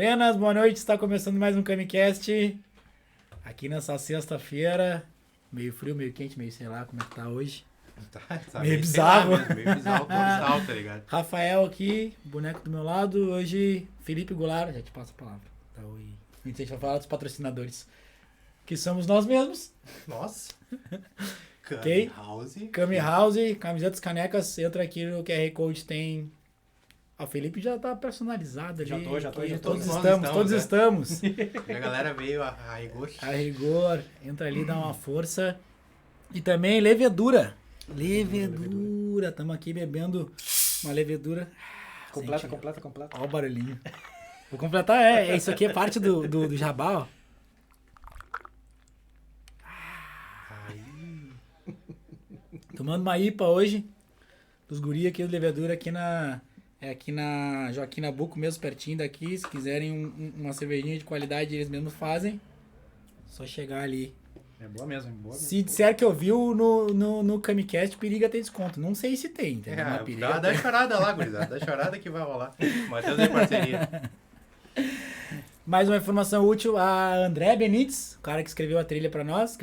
Buenas, boa noite, está começando mais um Camicast. Aqui nessa sexta-feira, meio frio, meio quente, meio sei lá como é que tá hoje. Tá meio bizarro. Meio bizarro, tá ligado? Rafael aqui, boneco do meu lado. Hoje, Felipe Goulart, já te passo a palavra. Tá, e a gente vai falar dos patrocinadores, que somos nós mesmos. Nossa. Ok? House. Cami House, camisetas, canecas, entra aqui no QR Code, tem... O Felipe já tá personalizado ali. Já tô. Todos estamos. E a galera veio a rigor. A rigor, entra ali, dá uma força. E também levedura. Levedura. Estamos aqui bebendo uma levedura. Completa. Olha o barulhinho. Vou completar, isso aqui é parte do jabá, ó. Tomando uma IPA hoje, dos guri aqui do levedura, aqui na Joaquim Nabuco, mesmo pertinho daqui. Se quiserem uma cervejinha de qualidade, eles mesmos fazem. Só chegar ali. É boa mesmo. Se disser que ouviu no Camicast, periga ter desconto. Não sei se tem, entendeu? Dá chorada lá, gurizada. Dá chorada que vai rolar. Matheus é parceria. Mais uma informação útil, a André Benites, o cara que escreveu a trilha pra nós.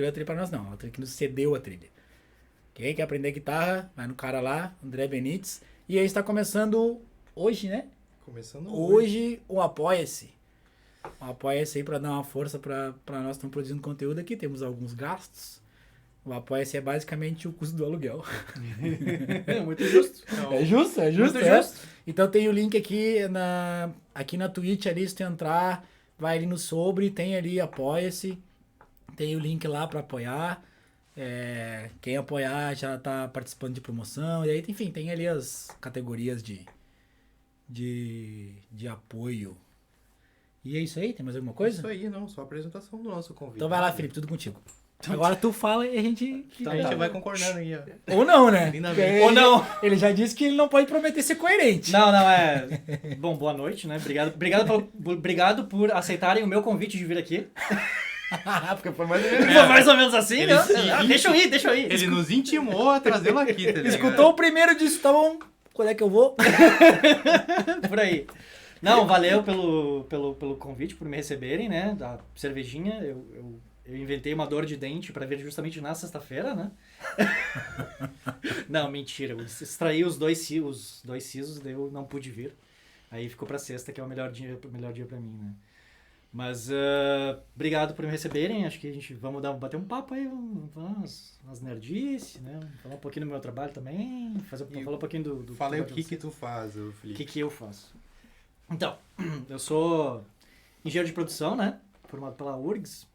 Não, o que nos cedeu a trilha. Quem quer aprender guitarra, vai no cara lá, André Benites. E aí está começando hoje, né? Começando hoje o Apoia-se. O Apoia-se aí para dar uma força para nós que estamos produzindo conteúdo aqui. Temos alguns gastos. O Apoia-se é basicamente o custo do aluguel. É muito justo. Então, É justo. Muito justo. Então tem o link aqui na Twitch ali, se tu entrar, vai ali no sobre, tem ali Apoia-se. Tem o link lá para apoiar. Quem apoiar já tá participando de promoção. E aí, enfim, tem ali as categorias de apoio. E é isso aí? Tem mais alguma coisa? Isso aí, não. Só a apresentação do nosso convite. Então vai lá, Felipe, tudo contigo. Agora tu fala e a gente... A gente vai concordando aí, ó. Ou não, né? Lindamente. Ou não. Ele já disse que ele não pode prometer ser coerente. Não, Bom, boa noite, né? Obrigado por aceitarem o meu convite de vir aqui. Porque foi mais ou menos... Foi mais ou menos assim, Ele né? se- Deixa eu ir. Ele nos intimou a trazê-lo aqui, tá ligado? Escutou o primeiro e disse, tá bom, quando é que eu vou? Por aí. Não, valeu pelo convite, por me receberem, né? Da cervejinha. Eu inventei uma dor de dente pra vir justamente na sexta-feira, né? Não, mentira. Eu extraí os dois sisos, daí eu não pude vir. Aí ficou pra sexta, que é o melhor dia pra mim, né? Mas obrigado por me receberem. Acho que a gente bater um papo aí, umas nerdices, né? Falar um pouquinho do meu trabalho também. Falar um pouquinho do Fala aí o trabalho de que vocês. tu faz, ô O Felipe. que eu faço? Então, eu sou engenheiro de produção, né? Formado pela URGS.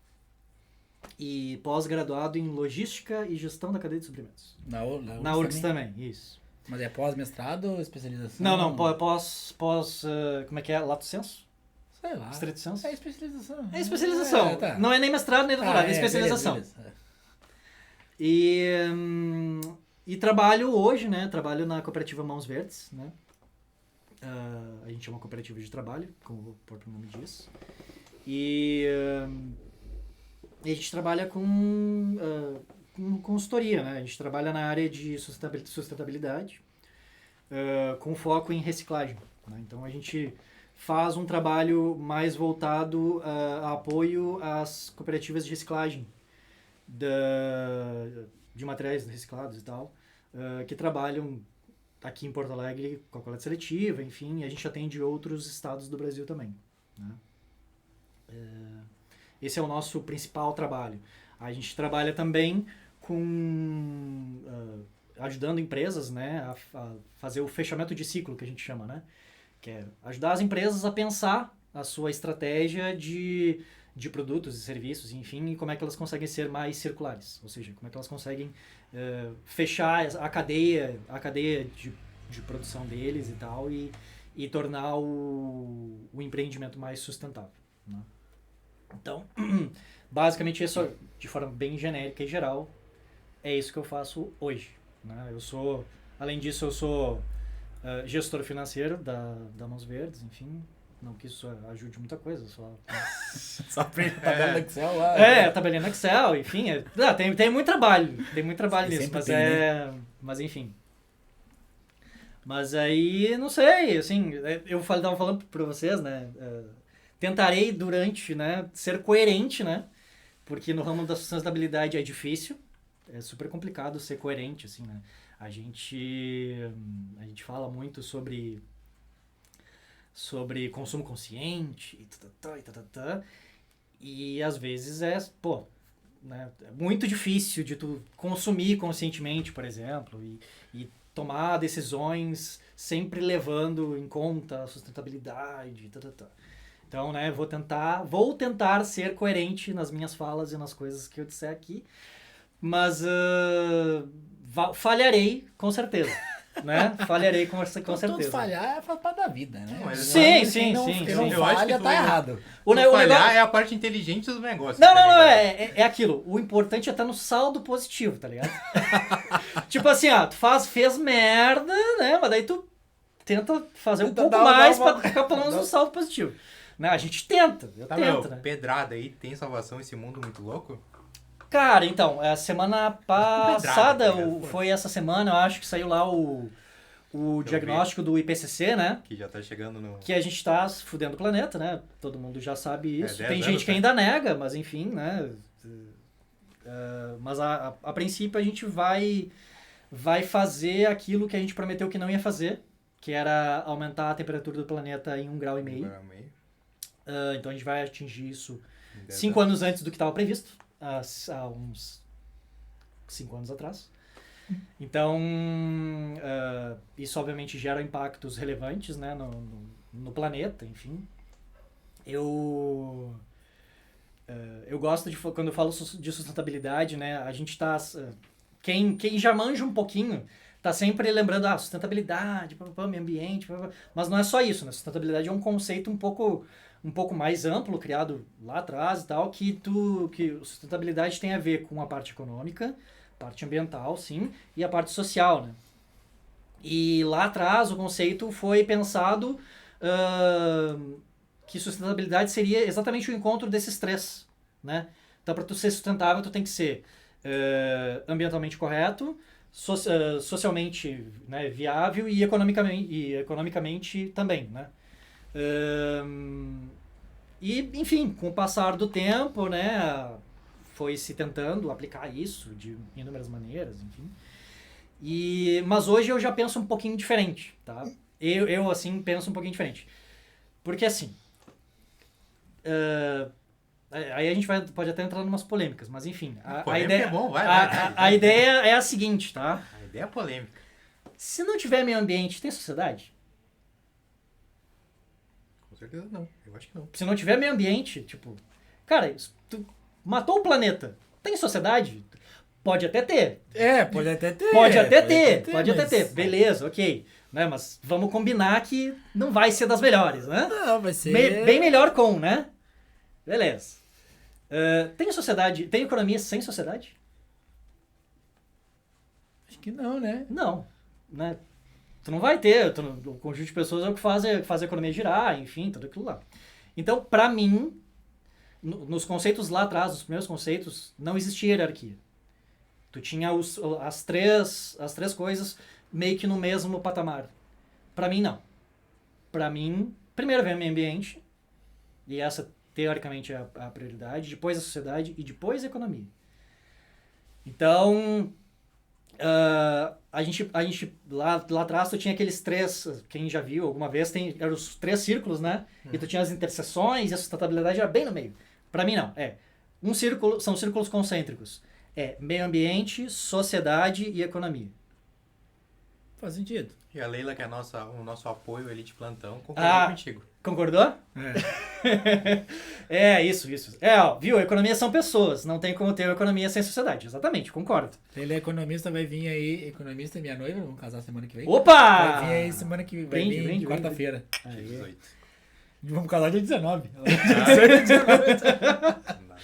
E pós-graduado em logística e gestão da cadeia de suprimentos. Na URGS também, isso. Mas é pós-mestrado ou especialização? Não, pós como é que é? Lato sensu? Sei lá. Estrito sensu? É especialização. É especialização. Tá. Não é nem mestrado nem doutorado, é especialização. Beleza. E trabalho hoje, né? Trabalho na cooperativa Mãos Verdes, né? A gente é uma cooperativa de trabalho, como o próprio nome diz. E a gente trabalha com consultoria, né? A gente trabalha na área de sustentabilidade, com foco em reciclagem, né? Então a gente faz um trabalho mais voltado a apoio às cooperativas de reciclagem de materiais reciclados e tal, que trabalham aqui em Porto Alegre com a coleta seletiva, enfim, a gente atende outros estados do Brasil também, né? Esse é o nosso principal trabalho. A gente trabalha também com ajudando empresas, né, a fazer o fechamento de ciclo, que a gente chama, né? Que é ajudar as empresas a pensar a sua estratégia de produtos e serviços, enfim, e como é que elas conseguem ser mais circulares. Ou seja, como é que elas conseguem fechar a cadeia de produção deles e tal, e tornar o empreendimento mais sustentável, né? Então, basicamente, isso, de forma bem genérica e geral, é isso que eu faço hoje, né? Além disso, eu sou gestor financeiro da Mãos Verdes, enfim. Não que isso ajude muita coisa, Só aprende a tabela do Excel lá. a tabelinha no Excel, enfim. Tem muito trabalho. Tem muito trabalho nisso, mas né? Mas enfim. Mas aí, não sei, assim, eu tava falando pra vocês, né? tentarei durante, né, ser coerente, né? Porque no ramo da sustentabilidade é difícil, é super complicado ser coerente, assim, né? A gente fala muito sobre consumo consciente e às vezes né, é muito difícil de tu consumir conscientemente, por exemplo, e tomar decisões sempre levando em conta a sustentabilidade. Então, né, vou tentar ser coerente nas minhas falas e nas coisas que eu disser aqui, mas falharei com certeza. Né? Falharei com certeza. Tudo falhar faz parte da vida, né? Mas sim. Quem não Eu acho que falha, tá errado. O falhar negócio... é a parte inteligente do negócio. Não, tá ligado? é aquilo. O importante é estar no saldo positivo, tá ligado? Tipo assim, tu fez merda, né? Mas daí tu tenta fazer um pouco mais pra ficar pelo menos no saldo positivo. Né? A gente tenta, eu tento, né? Pedrada aí, tem salvação esse mundo muito louco? Cara, então, a semana passada, Pedrada, foi essa semana, eu acho que saiu lá o diagnóstico do IPCC, né? Que já tá chegando no... Que a gente tá fudendo o planeta, né? Todo mundo já sabe isso. 10 Tem anos, gente que né? ainda nega, mas enfim, né? Mas a princípio a gente vai fazer aquilo que a gente prometeu que não ia fazer, que era aumentar a temperatura do planeta em 1,5 graus. Então a gente vai atingir isso 5 anos antes do que estava previsto, há uns 5 anos atrás. Então, isso obviamente gera impactos relevantes, né, no planeta, enfim. Eu gosto de, quando eu falo de sustentabilidade, né, a gente tá... Quem já manja um pouquinho tá sempre lembrando, sustentabilidade, meio ambiente, mas não é só isso, né? Sustentabilidade é um conceito um pouco mais amplo, criado lá atrás e tal, que sustentabilidade tem a ver com a parte econômica, parte ambiental, sim, e a parte social, né? E lá atrás o conceito foi pensado que sustentabilidade seria exatamente o encontro desses três, né? Então, para tu ser sustentável, tu tem que ser ambientalmente correto, socialmente, né, viável e economicamente também, né? E, enfim, com o passar do tempo, né, foi se tentando aplicar isso de inúmeras maneiras, enfim. Mas hoje eu já penso um pouquinho diferente, tá? Eu assim, penso um pouquinho diferente. Porque, assim... aí a gente pode até entrar em umas polêmicas, mas enfim. A ideia é bom, vai. A ideia é a seguinte, tá? A ideia é polêmica. Se não tiver meio ambiente, tem sociedade? Com certeza não. Eu acho que não. Se não tiver meio ambiente, tipo... Cara, tu matou o planeta. Tem sociedade? Pode até ter. Pode até ter. Pode até ter. Beleza, ok. Né? Mas vamos combinar que não vai ser das melhores, né? Não, vai ser... Bem melhor com, né? Beleza. Tem sociedade... Tem economia sem sociedade? Acho que não, né? Não. Né? Tu não vai ter. O conjunto de pessoas é o que faz a economia girar, enfim, tudo aquilo lá. Então, pra mim, nos conceitos lá atrás, nos primeiros conceitos, não existia hierarquia. Tu tinha as três coisas meio que no mesmo patamar. Pra mim, não. Pra mim, primeiro vem o meio ambiente, e essa, teoricamente, é a prioridade, depois a sociedade e depois a economia. Então, a gente lá atrás, tu tinha aqueles três, quem já viu alguma vez, eram os 3 círculos, né? E tu tinha as interseções e a sustentabilidade era bem no meio. Pra mim, não. São círculos concêntricos. Meio ambiente, sociedade e economia. Faz sentido. E a Leila, que é o nosso apoio ali de plantão, concordou contigo. Concordou? Isso. Viu? Economia são pessoas. Não tem como ter economia sem sociedade. Exatamente, concordo. Ele é economista, vai vir aí. Economista é minha noiva, vamos casar semana que vem. Opa! Vai vir aí semana que vem. Brinde, quarta-feira. Dia 18. Vamos casar dia 19.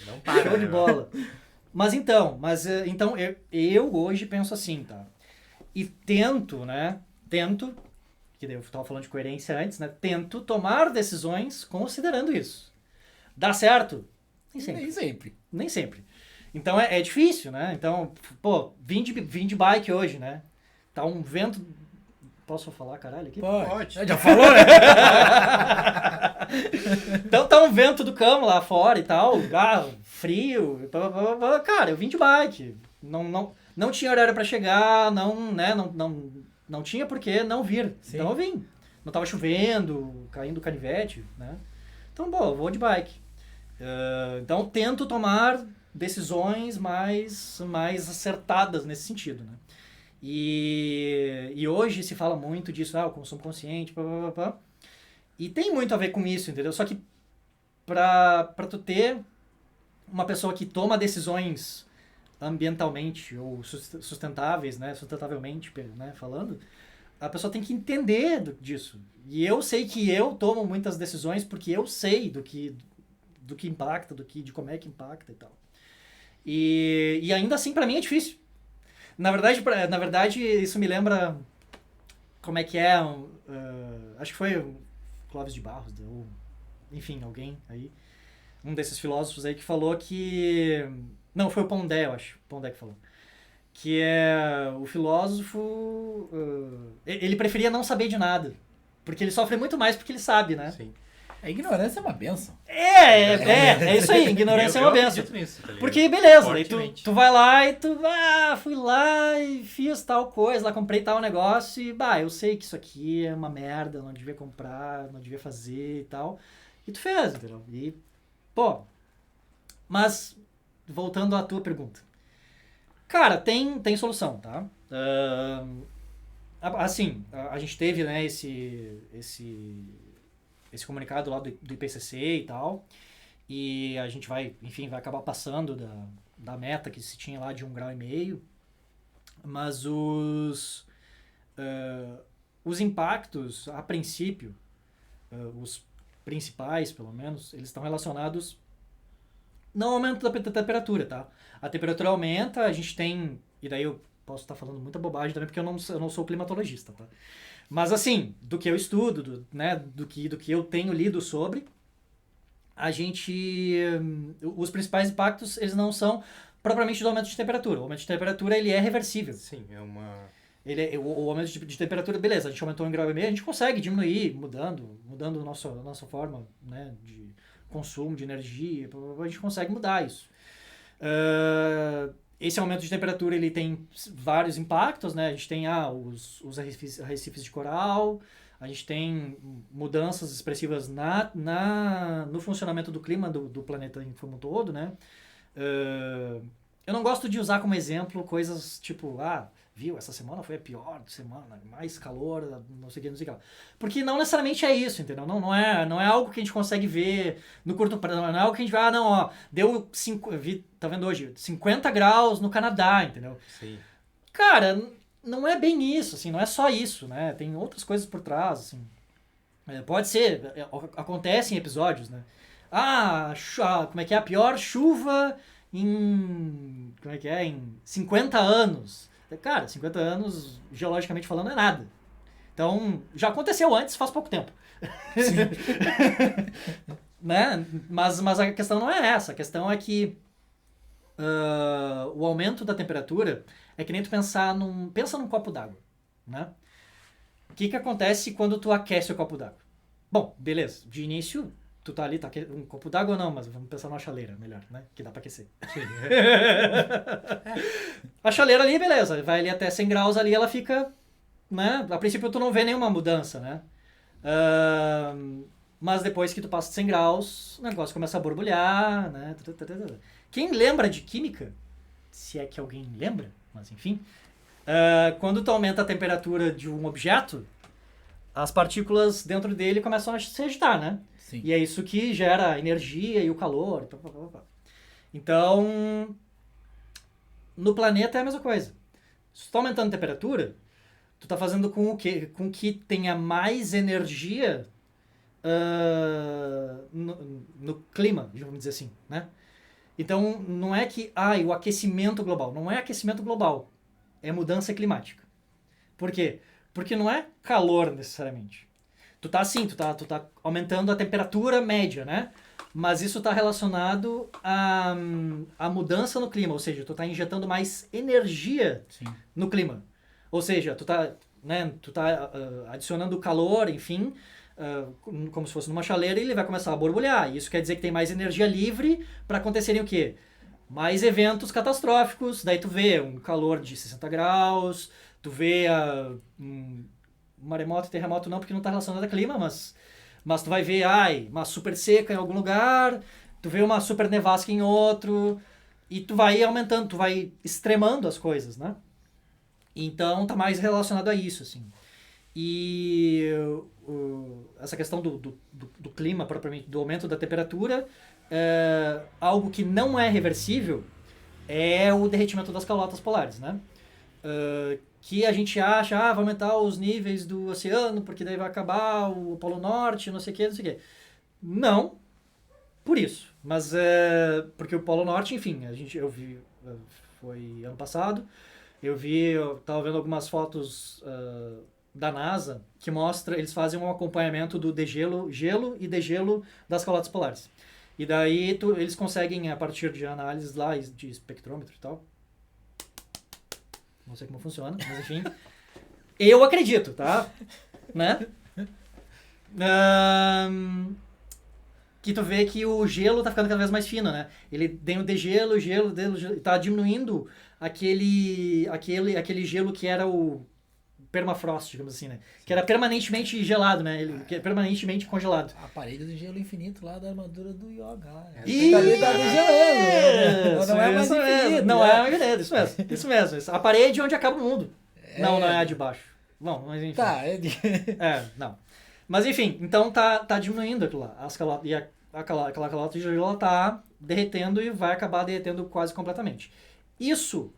Não para. Show de bola. Mas então eu hoje penso assim, tá? E tento, que eu estava falando de coerência antes, né? Tento tomar decisões considerando isso. Dá certo? Nem sempre. Então é difícil, né? Então, vim de bike hoje, né? Tá um vento... Posso falar caralho aqui? Pode. Pode. Já falou, né? Então tá um vento do cão lá fora e tal, frio, cara, eu vim de bike, não tinha horário pra chegar, não tinha por que não vir, Sim. então eu vim. Não tava chovendo, caindo canivete, né? Então, eu vou de bike. Então, tento tomar decisões mais acertadas nesse sentido, né? E hoje se fala muito disso, o consumo consciente, e tem muito a ver com isso, entendeu? Só que pra tu ter uma pessoa que toma decisões ambientalmente ou sustentáveis, né? Sustentavelmente, né? Falando, a pessoa tem que entender disso. E eu sei que eu tomo muitas decisões porque eu sei do que impacta, de como é que impacta e tal. E ainda assim, pra mim, é difícil. Na verdade, isso me lembra como é que é, acho que foi o Clóvis de Barros, ou enfim, alguém aí, um desses filósofos aí que falou que... Não, foi o Pondé, eu acho, Pondé que falou. Que é o filósofo, ele preferia não saber de nada, porque ele sofre muito mais porque ele sabe, né? Sim. A ignorância é uma benção. É isso aí, ignorância é uma benção. Nisso, tá ligado? Porque beleza, daí Fortemente. tu vai lá e fui lá e fiz tal coisa, lá comprei tal negócio e, eu sei que isso aqui é uma merda, não devia comprar, não devia fazer e tal. E tu fez, entendeu? E, mas, voltando à tua pergunta. Cara, tem solução, tá? Assim, a gente teve, né, esse comunicado lá do IPCC e tal, e a gente vai acabar passando da meta que se tinha lá de 1,5 graus, mas os impactos, a princípio, os principais, pelo menos, eles estão relacionados não ao aumento da temperatura, tá? A temperatura aumenta, a gente tem, e daí eu posso estar falando muita bobagem também, porque eu não sou climatologista, tá? Mas assim, do que eu estudo, do que eu tenho lido sobre, os principais impactos, eles não são propriamente do aumento de temperatura. O aumento de temperatura, ele é reversível. Sim, é uma... O aumento de temperatura, beleza, a gente aumentou 1,5 graus, a gente consegue diminuir, mudando a nossa forma, né, de consumo de energia, a gente consegue mudar isso. Esse aumento de temperatura, ele tem vários impactos, né? A gente tem os arrecifes de coral, a gente tem mudanças expressivas no funcionamento do clima do planeta como um todo, né? Eu não gosto de usar como exemplo coisas tipo, viu, essa semana foi a pior semana, mais calor, não sei o que, lá. Porque não necessariamente é isso, entendeu? Não é algo que a gente consegue ver no curto prazo, não é algo que a gente vai, deu, tá vendo hoje, 50 graus no Canadá, entendeu? Sim. Cara, não é bem isso, assim, não é só isso, né? Tem outras coisas por trás, assim. Pode ser, acontece em episódios, né? Como é que é? A pior chuva em 50 anos. Cara, 50 anos, geologicamente falando, é nada. Então, já aconteceu antes, faz pouco tempo. Né? Mas a questão não é essa. A questão é que o aumento da temperatura é que nem tu pensa num copo d'água. Né? O que acontece quando tu aquece o copo d'água? Bom, beleza. De início, tu tá ali, um copo d'água não, mas vamos pensar numa chaleira, melhor, né? Que dá pra aquecer. Sim. A chaleira ali, beleza, vai ali até 100 graus ali, ela fica, né? A princípio tu não vê nenhuma mudança, né? Mas depois que tu passa de 100 graus, o negócio começa a borbulhar, né? Quem lembra de química, se é que alguém lembra, mas enfim, quando tu aumenta a temperatura de um objeto, as partículas dentro dele começam a se agitar, né? Sim. E é isso que gera a energia e o calor. Então, no planeta é a mesma coisa. Se tu tá aumentando a temperatura, tu tá fazendo com que tenha mais energia no clima, vamos dizer assim, né? Então, não é que, o aquecimento global. Não é aquecimento global. É mudança climática. Por quê? Porque não é calor necessariamente. Tu tá aumentando a temperatura média, né? Mas isso está relacionado à mudança no clima, ou seja, tu tá injetando mais energia no clima. Ou seja, tu tá adicionando calor, enfim, como se fosse numa chaleira, e ele vai começar a borbulhar. Isso quer dizer que tem mais energia livre para acontecerem o quê? Mais eventos catastróficos. Daí tu vê um calor de 60 graus, tu vê um maremoto e terremoto não, porque não está relacionado a clima, mas tu vai ver uma super seca em algum lugar, tu vê uma super nevasca em outro, e tu vai aumentando, tu vai extremando as coisas, né? Então tá mais relacionado a isso, assim. E essa questão do clima, propriamente, do aumento da temperatura, algo que não é reversível é o derretimento das calotas polares, né? Que a gente acha, vai aumentar os níveis do oceano, porque daí vai acabar o Polo Norte, não sei o que, não sei o que. Não, por isso. Mas, porque o Polo Norte, enfim, eu vi, foi ano passado, eu tava vendo algumas fotos da NASA, que mostra, eles fazem um acompanhamento do degelo, gelo e degelo das calotas polares. E daí eles conseguem, a partir de análises lá, de espectrômetro e tal, não sei como funciona, mas enfim, eu acredito, tá? Né? Que tu vê que o gelo tá ficando cada vez mais fino, né? Ele tem o degelo, o gelo, tá diminuindo aquele gelo que era o permafrost, digamos assim, né? Sim. Que era permanentemente gelado, né? Que é permanentemente congelado. A parede do gelo infinito lá da armadura do Yoga. Isso! Tá gelando. Não é mais infinito. Não é mais infinito, isso mesmo. A parede onde acaba o mundo. Não é a de baixo. Bom, mas enfim. Tá, não. Mas enfim, então tá diminuindo aquilo lá. E aquela calota de gelo tá derretendo e vai acabar derretendo quase completamente. Isso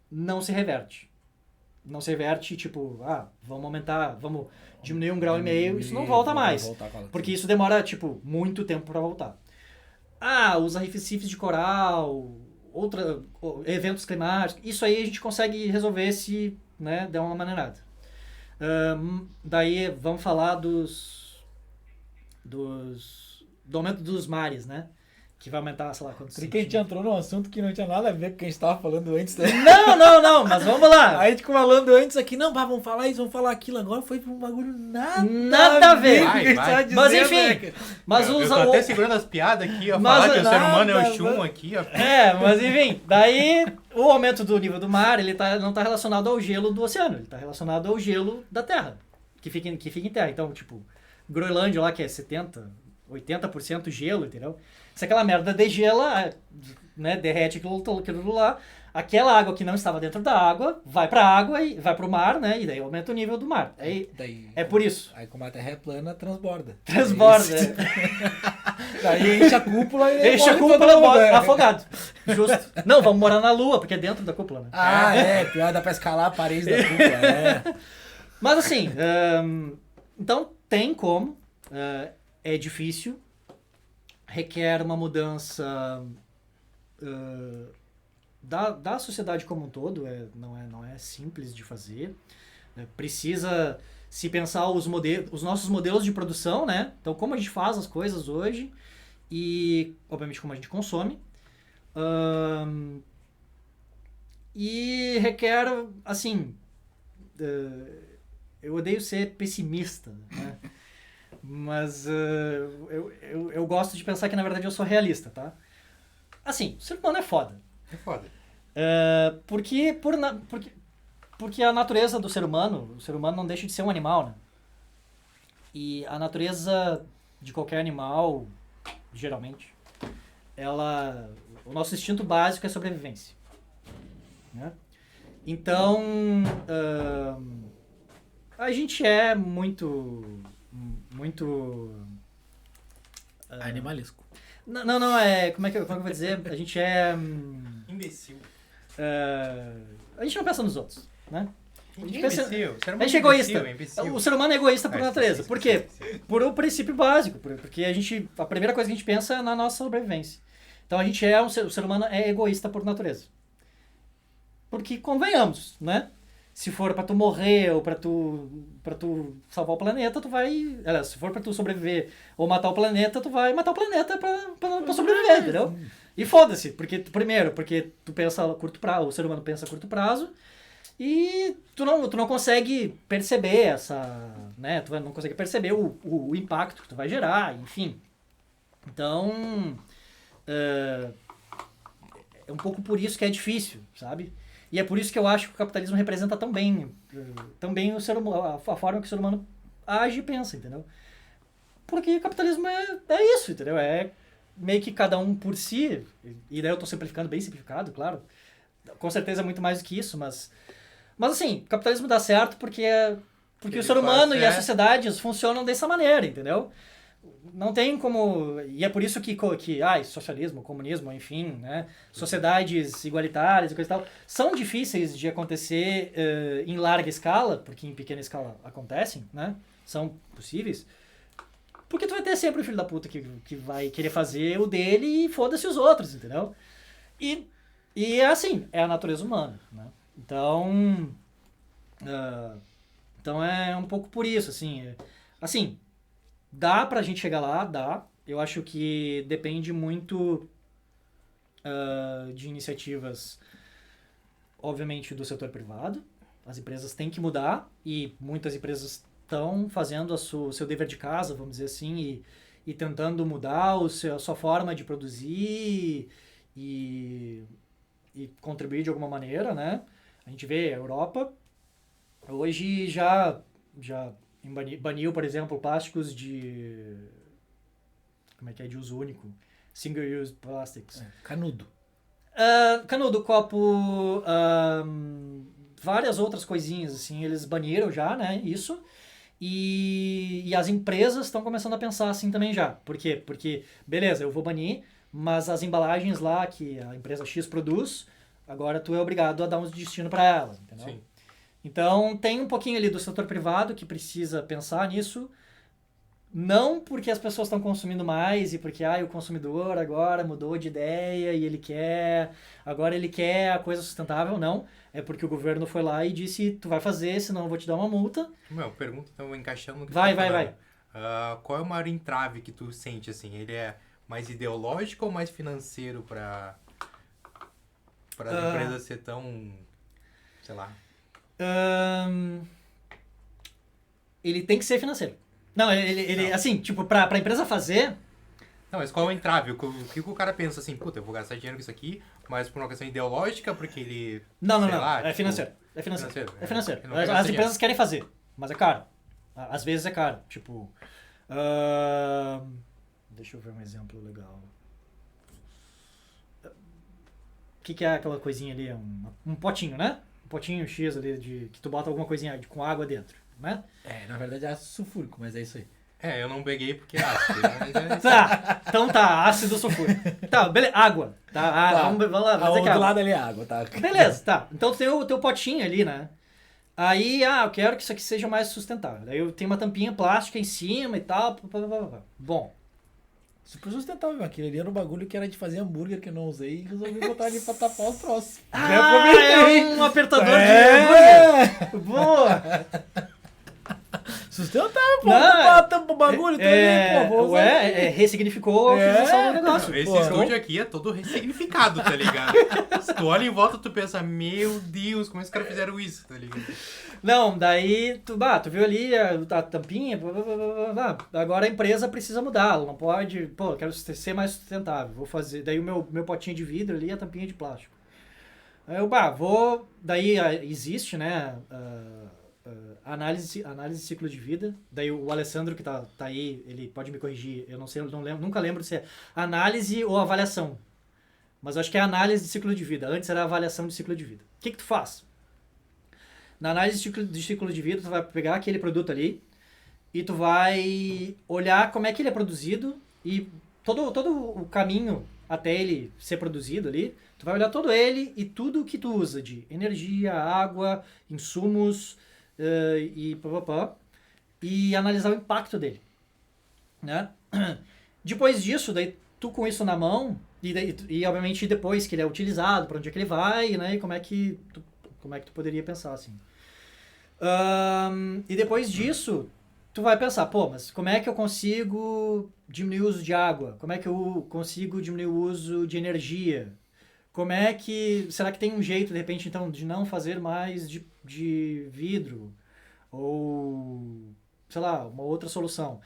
não se reverte. Não se reverte, tipo, vamos aumentar, vamos diminuir 1,5 grau, isso não volta mais. Porque isso demora, tipo, muito tempo para voltar. Os arrecifes de coral, eventos climáticos, isso aí a gente consegue resolver se, né, der uma maneirada. Daí vamos falar do aumento dos mares, né? Que vai aumentar, sei lá, quantos centímetros. Que a gente entrou num assunto que não tinha nada a ver com o que a gente tava falando antes. Né? Não, mas vamos lá. A gente ficou falando antes aqui, vamos falar isso, vamos falar aquilo. Agora foi pra um bagulho nada a ver. Vai. Mas enfim. Eu tô até segurando as piadas aqui, falar que o ser humano é o chum aqui, ó. Mas enfim, daí o aumento do nível do mar, ele não tá relacionado ao gelo do oceano, ele tá relacionado ao gelo da Terra, que fica em terra. Então, tipo, Groenlândia lá, que é 80% gelo, entendeu? Se aquela merda degela, né, derrete aquilo lá, aquela água que não estava dentro da água vai pra água e vai pro mar, né? E daí aumenta o nível do mar. É por isso. Aí como a Terra é plana, transborda. Daí enche a cúpula e enche a cúpula afogado. Justo. Não, vamos morar na Lua, porque é dentro da cúpula, né? Pior, dá pra escalar a parede da cúpula, Mas assim, então tem como, é difícil, requer uma mudança da sociedade como um todo, não é simples de fazer. Precisa se pensar os nossos modelos de produção, né? Então, como a gente faz as coisas hoje e, obviamente, como a gente consome. E requer, assim, eu odeio ser pessimista, né? Mas eu gosto de pensar que, na verdade, eu sou realista, tá? Assim, o ser humano é foda. É foda. Porque a natureza do ser humano, o ser humano não deixa de ser um animal, né? E a natureza de qualquer animal, geralmente, o nosso instinto básico é sobrevivência, né? Então, a gente é muito animalesco. Não, como é que eu vou dizer? A gente é imbecil. A gente não pensa nos outros, né? A gente é egoísta. O ser humano é egoísta por natureza. Por quê? Por um princípio básico. Porque a primeira coisa que a gente pensa é na nossa sobrevivência. Então o ser humano é egoísta por natureza. Porque convenhamos, né? Se for pra tu morrer ou pra tu salvar o planeta, tu vai... Se for pra tu sobreviver ou matar o planeta, tu vai matar o planeta pra sobreviver, entendeu? E foda-se, porque tu pensa a curto prazo, o ser humano pensa a curto prazo, E tu não consegue perceber né? Tu não consegue perceber o impacto que tu vai gerar, enfim. Então, é um pouco por isso que é difícil, sabe? E é por isso que eu acho que o capitalismo representa tão bem o ser humano, a forma que o ser humano age e pensa, entendeu? Porque o capitalismo é isso, entendeu? É meio que cada um por si, e daí eu tô simplificando, bem simplificado, claro. Com certeza é muito mais do que isso, mas assim, o capitalismo dá certo porque o ser humano e as sociedades funcionam dessa maneira, entendeu? Não tem como... E é por isso que socialismo, comunismo, enfim, né? Sociedades igualitárias e coisa e tal, são difíceis de acontecer em larga escala, porque em pequena escala acontecem, né? São possíveis. Porque tu vai ter sempre o filho da puta que vai querer fazer o dele e foda-se os outros, entendeu? E é assim, é a natureza humana, né? Então é um pouco por isso, assim. Assim, dá pra gente chegar lá, dá. Eu acho que depende muito de iniciativas, obviamente, do setor privado. As empresas têm que mudar e muitas empresas estão fazendo o seu dever de casa, vamos dizer assim, e tentando mudar a sua forma de produzir e contribuir de alguma maneira, né? A gente vê a Europa hoje já baniu, por exemplo, plásticos de... Como é que é? De uso único. Single-use plastics. Canudo. Canudo, copo... várias outras coisinhas, assim, eles baniram já, né? Isso. E as empresas estão começando a pensar assim também já. Por quê? Porque, beleza, eu vou banir, mas as embalagens lá que a empresa X produz, agora tu é obrigado a dar um destino para elas, entendeu? Sim. Então, tem um pouquinho ali do setor privado que precisa pensar nisso, não porque as pessoas estão consumindo mais e porque o consumidor agora mudou de ideia e agora ele quer a coisa sustentável, não. É porque o governo foi lá e disse, tu vai fazer, senão eu vou te dar uma multa. Pergunta, então, encaixando no que Vai. qual é o maior entrave que tu sente, assim? Ele é mais ideológico ou mais financeiro para as empresas ser tão, sei lá... Ele tem que ser financeiro. Não, ele assim, tipo, pra empresa fazer... Não, mas qual é o entrave? O que o cara pensa assim, puta, eu vou gastar dinheiro com isso aqui, mas por uma questão ideológica, porque ele... Não. É financeiro. É financeiro. As empresas querem fazer, mas é caro. Às vezes é caro. Tipo... deixa eu ver um exemplo legal. O que é aquela coisinha ali? Um potinho, né? Um potinho X ali que tu bota alguma coisinha com água dentro, né? Na verdade é ácido sulfúrico, mas é isso aí. Eu não peguei porque é ácido. Mas Tá, então tá, ácido sulfúrico. Tá, beleza, água. Tá. Vamos lá, do outro lado ali é água, tá? Beleza, tá. Então tu tem o teu potinho ali, né? Aí, eu quero que isso aqui seja mais sustentável. Daí eu tenho uma tampinha plástica em cima e tal. Bom. Super sustentável, aquele ali era um bagulho que era de fazer hambúrguer que eu não usei e resolvi botar ali pra tapar os troços. É um apertador de hambúrguer. Boa! Sustentável, pô. Tampa o bagulho, ressignificou a utilização do negócio. Esse estúdio aqui é todo ressignificado, tá ligado? Se tu olha em volta, tu pensa, meu Deus, como esses caras fizeram isso, tá ligado? Não, daí tu viu ali a tampinha, agora a empresa precisa mudar, ela não pode, eu quero ser mais sustentável, vou fazer, daí o meu potinho de vidro ali e a tampinha de plástico. Aí eu, daí existe, né, análise de ciclo de vida, daí o Alessandro que tá aí, ele pode me corrigir, eu não sei, nunca lembro se é análise ou avaliação, mas eu acho que é análise de ciclo de vida, antes era avaliação de ciclo de vida. O que tu faz? Na análise de ciclo de vida, tu vai pegar aquele produto ali e tu vai olhar como é que ele é produzido e todo o caminho até ele ser produzido ali, tu vai olhar todo ele e tudo que tu usa de energia, água, insumos e analisar o impacto dele, né? Depois disso, daí tu com isso na mão e obviamente depois que ele é utilizado, para onde é que ele vai, né? E como é que tu poderia pensar assim. E depois disso, tu vai pensar, mas como é que eu consigo diminuir o uso de água? Como é que eu consigo diminuir o uso de energia? Como é que... Será que tem um jeito, de repente, então, de não fazer mais de vidro? Ou, sei lá, uma outra solução.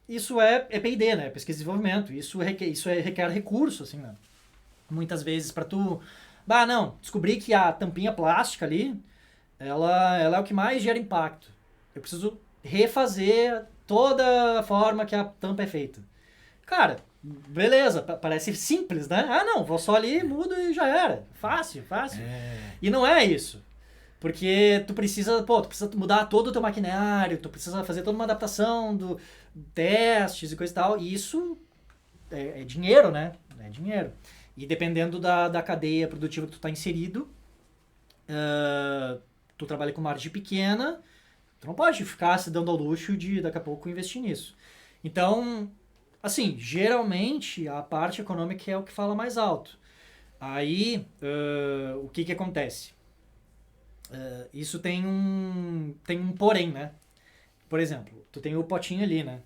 Isso é P&D, né? Pesquisa e desenvolvimento. Isso requer recurso, assim, né? Muitas vezes para tu... não, descobri que a tampinha plástica ali, ela é o que mais gera impacto. Eu preciso refazer toda a forma que a tampa é feita. Cara, beleza, parece simples, né? Não, vou só ali, mudo e já era. Fácil. E não é isso. Porque tu precisa mudar todo o teu maquinário, tu precisa fazer toda uma adaptação do testes e coisa e tal. E isso é dinheiro, né? É dinheiro. E dependendo da cadeia produtiva que tu tá inserido, tu trabalha com margem pequena, tu não pode ficar se dando ao luxo de daqui a pouco investir nisso. Então, assim, geralmente a parte econômica é o que fala mais alto. Aí, o que acontece? Isso tem um porém, né? Por exemplo, tu tem o potinho ali, né?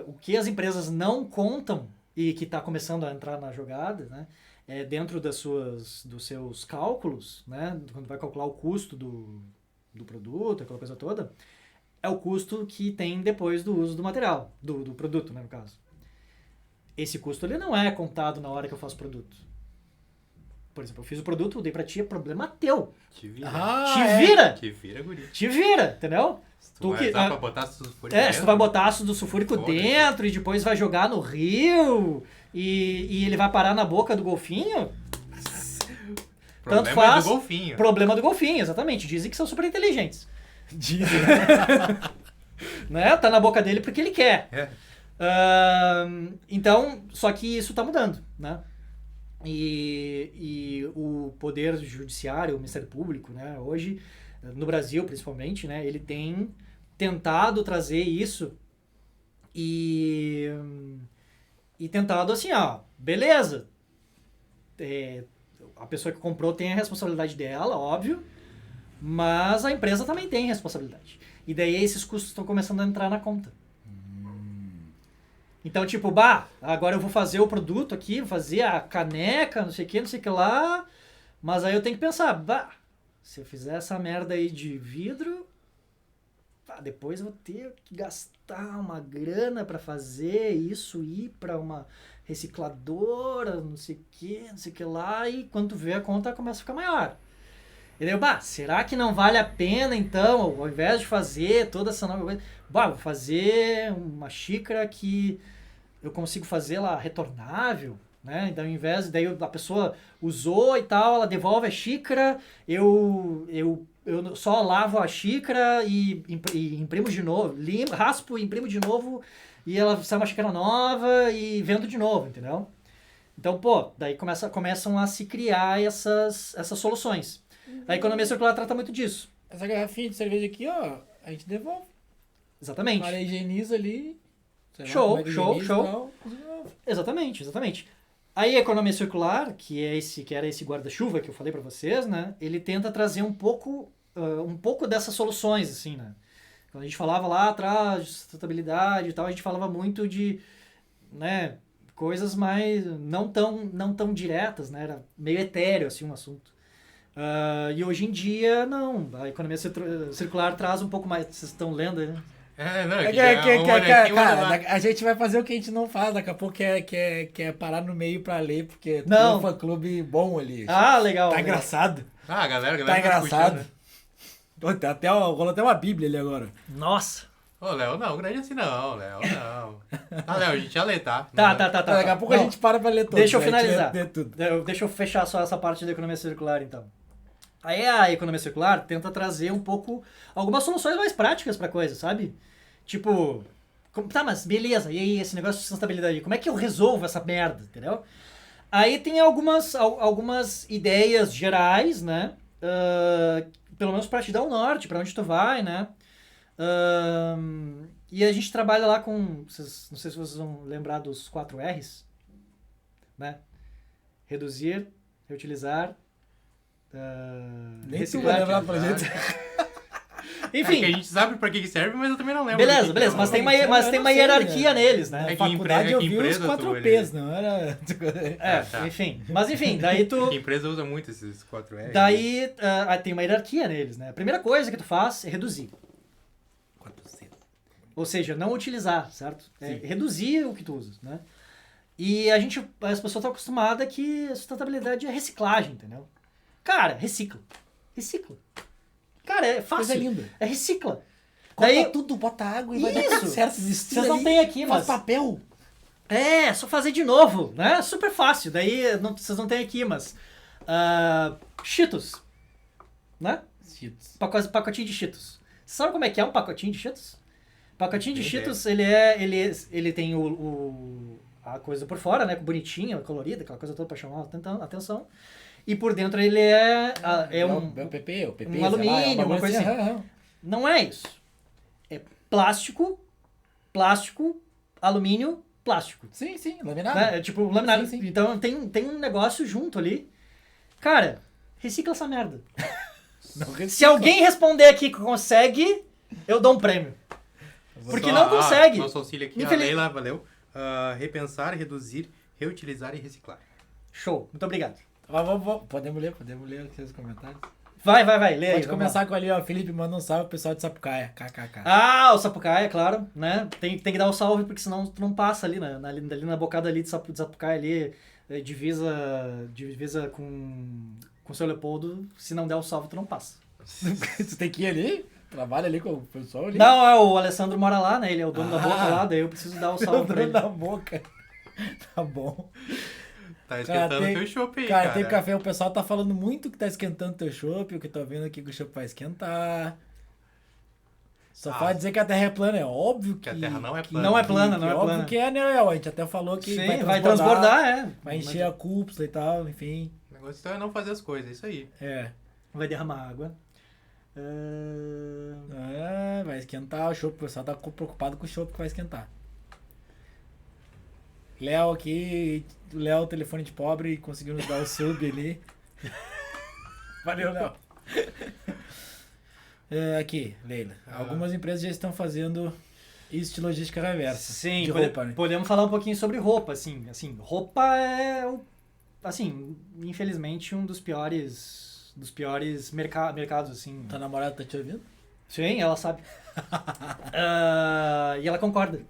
O que as empresas não contam e que está começando a entrar na jogada, né? Dentro dos seus cálculos, né? Quando vai calcular o custo do produto, aquela coisa toda, é o custo que tem depois do uso do material, do produto, né, no caso. Esse custo ele não é contado na hora que eu faço o produto. Por exemplo, eu fiz o produto, dei pra ti, é problema teu. Te vira. Te vira, guri. Te vira, entendeu? Tu vai usar pra botar ácido sulfúrico se tu vai botar ácido sulfúrico dentro e depois vai jogar no rio e ele vai parar na boca do golfinho... Tanto faz. Do golfinho. Problema do golfinho, exatamente. Dizem que são super inteligentes. Dizem. Né? Tá na boca dele porque ele quer. Então, só que isso tá mudando, né? E o poder judiciário, o Ministério Público, né? Hoje, no Brasil principalmente, né? Ele tem tentado trazer isso e tentado assim, beleza. A pessoa que comprou tem a responsabilidade dela, óbvio, mas a empresa também tem responsabilidade. E daí esses custos estão começando a entrar na conta. Então, tipo, agora eu vou fazer o produto aqui, vou fazer a caneca, não sei o que lá, mas aí eu tenho que pensar, se eu fizer essa merda aí de vidro, depois eu vou ter que gastar uma grana pra fazer isso, ir pra uma recicladora, não sei o que lá, e quando tu vê a conta começa a ficar maior. E daí será que não vale a pena então, ao invés de fazer toda essa nova coisa, vou fazer uma xícara que eu consigo fazer lá retornável, né? Então, ao invés, daí a pessoa usou e tal, ela devolve a xícara, eu só lavo a xícara e imprimo de novo, raspo e imprimo de novo, e ela sai uma xícara nova e vendo de novo, entendeu? Então, daí começam a se criar essas soluções. A economia circular trata muito disso. Essa garrafinha de cerveja aqui, a gente devolve. Exatamente. Para higieniza ali. Show. Exatamente. Aí a economia circular, que era esse guarda-chuva que eu falei para vocês, né? Ele tenta trazer um pouco dessas soluções, assim, né? Quando a gente falava lá atrás de sustentabilidade e tal, a gente falava muito de, né, coisas mais não tão diretas, né? Era meio etéreo, assim, um assunto. E hoje em dia, não. A economia circular traz um pouco mais... Vocês estão lendo aí, né? Cara, a gente vai fazer o que a gente não faz. Daqui a pouco quer parar no meio pra ler, porque tem um fã-clube bom ali. Legal. Tá engraçado. A galera tá engraçado. Rolou até uma bíblia ali agora. Nossa. Ô, Léo, não, grande assim não, Léo, não. Léo, a gente ia ler, tá? Tá. Daqui a pouco a gente para pra ler tudo. Deixa eu finalizar. Deixa eu fechar só essa parte da economia circular, então. Aí a economia circular tenta trazer um pouco, algumas soluções mais práticas pra coisa, sabe? Tipo, mas beleza, e aí esse negócio de sustentabilidade, como é que eu resolvo essa merda, entendeu? Aí tem algumas ideias gerais, né? Pelo menos pra te dar um norte, pra onde tu vai, né? E a gente trabalha lá com, não sei se vocês vão lembrar dos 4 R's, né? Reduzir, reutilizar, nem tu vai lembrar pra gente. Enfim. que a gente sabe pra que serve, mas eu também não lembro. Beleza, do que beleza, que mas é. tem uma, Eu mas não tem uma sei, hierarquia né? neles, Na né? É que faculdade eu vi os empresa 4 tu, P's, ele- não era... É, tá. enfim. Mas enfim, daí tu... Que empresa usa muito esses 4R. Daí tem uma hierarquia neles, né? A primeira coisa que tu faz é reduzir. 400. Ou seja, não utilizar, certo? É Sim. reduzir o que tu usas, né? E as pessoas estão acostumadas que a sustentabilidade é reciclagem, entendeu? Cara, recicla. Recicla. Cara, é fácil. Coisa linda. É recicla. Corta Daí, tudo, bota água e vai dar Isso. tudo certo. Vocês não têm aqui, faz mas... papel. É, só fazer de novo, né? Super fácil. Daí, vocês não têm aqui, mas... Cheetos, né? Cheetos. Pacotinho de Cheetos. Sabe como é que é um pacotinho de Cheetos? Pacotinho de Tem Cheetos, ele tem a coisa por fora, né? Bonitinha, colorida, aquela coisa toda pra chamar a atenção. E por dentro ele é um... É o PP, um sei lá, alumínio, uma coisa assim. aham. Não é isso. É plástico, alumínio, plástico. Sim, laminado. Né? É tipo laminado. Sim, sim. Então tem um negócio junto ali. Cara, recicla essa merda. Não recicla. Se alguém responder aqui que consegue, eu dou um prêmio. Porque não consegue. Nosso auxílio aqui, Infeliz- a Leila, valeu. Repensar, reduzir, reutilizar e reciclar. Show, muito obrigado. Podemos ler aqui os comentários. Vai, lê aí. Pode vamos começar lá. com ali, ó. Felipe manda um salve pro pessoal de Sapucaia. KKK. Ah, o Sapucaia, claro, né? Tem que dar o salve, porque senão tu não passa ali, né? Ali na bocada ali de Sapucaia ali, divisa com seu Leopoldo, se não der o salve, tu não passa. Tu tem que ir ali? Trabalha ali com o pessoal ali? Não, o Alessandro mora lá, né? Ele é o dono da boca Ah. lá, daí eu preciso dar o salve pra ele. da boca. Tá bom. Tá esquentando tem- teu chopp aí, Cara, cara. tem café, o pessoal tá falando muito que tá esquentando teu chopp, o que tô vendo aqui que o chopp vai esquentar. Só Ah. pode dizer que a Terra é plana, é óbvio que... Que a Terra não é que- plana. Não é plana, que não é óbvio plana. que é, né, El? A gente até falou que Sim, vai transbordar, vai encher a cúpula e tal, enfim. O negócio então é não fazer as coisas, é isso aí. É. Vai derramar água. Vai esquentar o chopp, o pessoal tá preocupado com o chopp que vai esquentar. Léo aqui, Léo, telefone de pobre, conseguiu nos dar o sub ali. Valeu, Léo. Aqui, Leila. Algumas empresas já estão fazendo isso de logística reversa. Sim, de roupa, né? podemos falar um pouquinho sobre roupa, assim, roupa é, infelizmente um dos piores mercados, assim. Tua namorada tá te ouvindo? Sim, ela sabe. E ela concorda.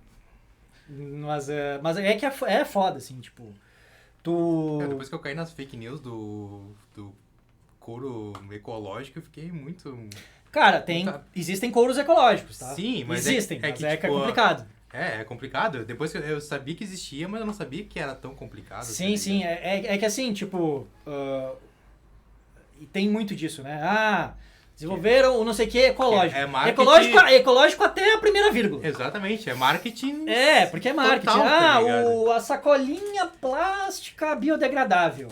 Mas é que é foda, assim, tipo, Depois que eu caí nas fake news do couro ecológico, eu fiquei muito... Cara, existem couros ecológicos, tá? Sim, mas existem, é mas que, é tipo, complicado. É complicado. Depois que eu sabia que existia, mas eu não sabia que era tão complicado. Sim, tá sim. ligado? É que assim, tipo... e tem muito disso, né? Desenvolveram o não sei o que ecológico. É marketing- Ecológico até a primeira vírgula. Exatamente, é marketing. Porque é marketing. Total, tá ligado? A sacolinha plástica biodegradável.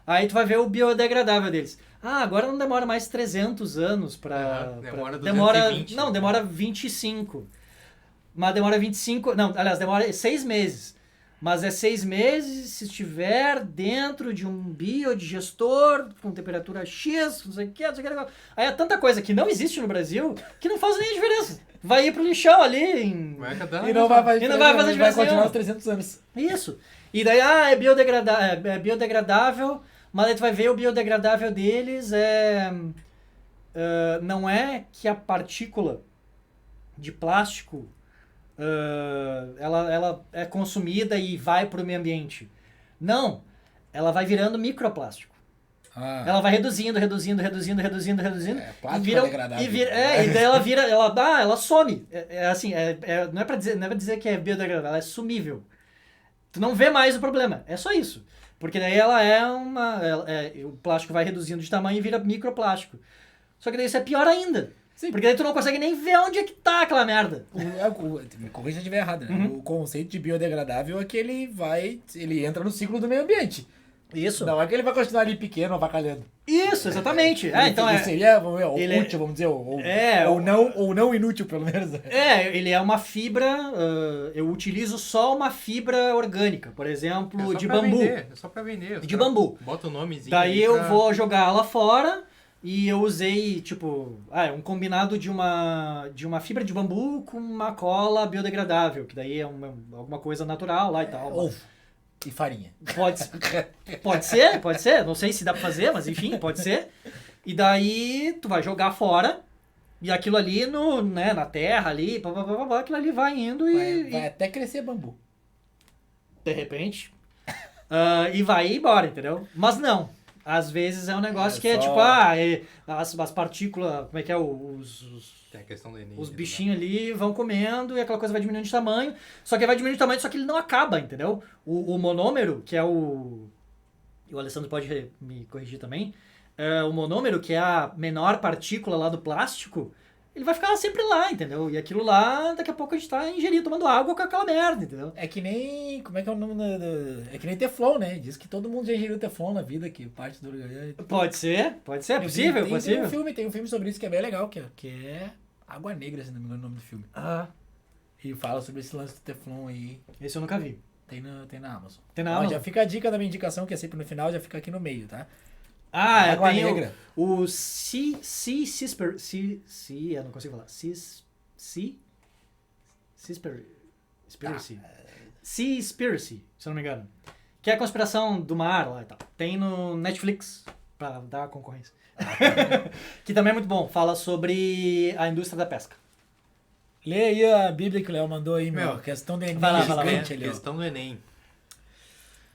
Aí tu vai ver o biodegradável deles. Agora não demora mais 300 anos pra... Demora demora 220. Não, demora 25. Mas demora 25... Não, aliás, demora 6 meses. Mas é 6 meses se estiver dentro de um biodigestor com temperatura X, não sei o que, não sei o que. Aí é tanta coisa que não existe no Brasil que não faz nem a diferença. Vai ir pro lixão ali em... Vai cada- E não vai fazer E não vai fazer vai diferença continuar nenhuma. os 300 anos. Isso. E daí, é biodegradável, mas aí tu vai ver o biodegradável deles não é que a partícula de plástico ela é consumida e vai para o meio ambiente. Não. Ela vai virando microplástico. Ela vai reduzindo. É, plástico degradável. E daí ela some. Não é pra dizer que é biodegradável, ela é sumível. Tu não vê mais o problema, é só isso. Porque daí o plástico vai reduzindo de tamanho e vira microplástico. Só que daí isso é pior ainda. Sim. Porque daí tu não consegue nem ver onde é que tá aquela merda. Me corrija se eu estiver errado, né? Uhum. O conceito de biodegradável é que ele entra no ciclo do meio ambiente. Isso. Não é que ele vai continuar ali pequeno, avacalhando. Isso, exatamente. Ele seria, vamos ver, ele útil, vamos dizer, ou não inútil, pelo menos. Ele é uma fibra, eu utilizo só uma fibra orgânica, por exemplo, É só de pra bambu. vender, é só pra vender. De bambu. Bota o nomezinho. Daí ali eu pra- vou jogar lá fora, E eu usei, tipo, um combinado de uma fibra de bambu com uma cola biodegradável, que daí é alguma coisa natural lá e tal. Ovo e farinha. Pode ser. Não sei se dá pra fazer, mas enfim, pode ser. E daí tu vai jogar fora e aquilo ali na terra ali, aquilo ali vai indo Vai até crescer bambu. de repente, e vai embora, entendeu? Mas não. Às vezes é um negócio que é tipo, as partículas, como é que é, Tem a questão da energia. os bichinhos ali vão comendo e aquela coisa vai diminuindo de tamanho, só que vai diminuindo de tamanho, só que ele não acaba, entendeu? O monômero, que é o Alessandro pode me corrigir também, o monômero, que é a menor partícula lá do plástico, ele vai ficar sempre lá, entendeu? E aquilo lá, daqui a pouco a gente tá ingerindo, tomando água com aquela merda, entendeu? É que nem... Como é que é o nome É que nem Teflon, né? Diz que todo mundo já ingeriu Teflon na vida, que parte do organismo. Pode ser, é possível, possível. Tem um filme sobre isso que é bem legal, que é Água Negra, se não me engano o nome do filme. E fala sobre esse lance do Teflon aí. Esse eu nunca vi. Tem na Amazon. Tem na Amazon? Já fica a dica da minha indicação, que é sempre no final, já fica aqui no meio, tá? Água tem Negra. O eu não consigo falar. Seaspiracy, se eu não me engano. Que é a conspiração do mar lá e tal. Tem no Netflix, pra dar concorrência. Que também é muito bom. Fala sobre a indústria da pesca. Lê aí a Bíblia que o Léo mandou aí, meu. Questão do Enem. Vai lá, gigante ali, ó. Questão do Enem.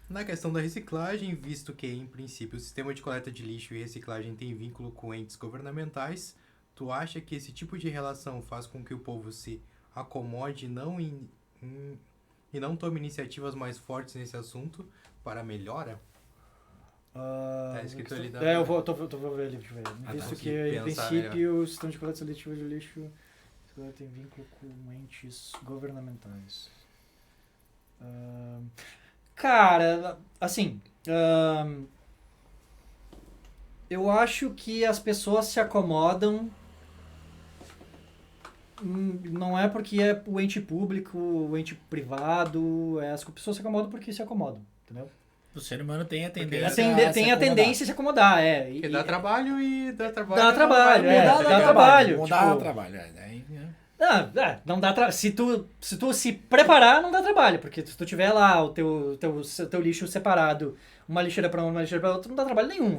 Na questão da reciclagem, visto que, em princípio, o sistema de coleta de lixo e reciclagem tem vínculo com entes governamentais, tu acha que esse tipo de relação faz com que o povo se acomode e não tome iniciativas mais fortes nesse assunto para melhora? Tá escrito ali da... eu vou ver ali, deixa eu ver. Visto que, em princípio, o sistema de coleta seletiva de lixo tem vínculo com entes governamentais. Cara, assim, eu acho que as pessoas se acomodam, não é porque é o ente público, o ente privado, as pessoas se acomodam porque se acomodam, entendeu? O ser humano tem a tendência Tem a tendência a se acomodar, Porque dá trabalho e dá trabalho. Dá trabalho, Dá trabalho. Dá trabalho. Não dá se tu se preparar, não dá trabalho, porque se tu tiver lá o teu lixo separado, uma lixeira pra uma lixeira pra outra, não dá trabalho nenhum.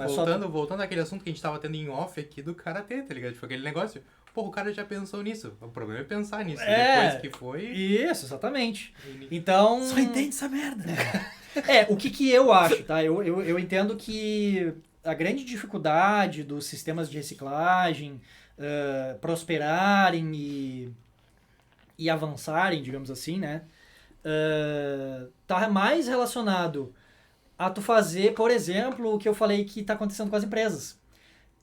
Voltando àquele assunto que a gente tava tendo em off aqui do karatê, tá ligado? Tipo, aquele negócio, o cara já pensou nisso. O problema é pensar nisso. Depois que foi... Isso, exatamente. Então... Só entende essa merda. O que eu acho, tá? Eu entendo que a grande dificuldade dos sistemas de reciclagem prosperarem e avançarem, digamos assim, né? Tá mais relacionado a tu fazer, por exemplo, o que eu falei que tá acontecendo com as empresas.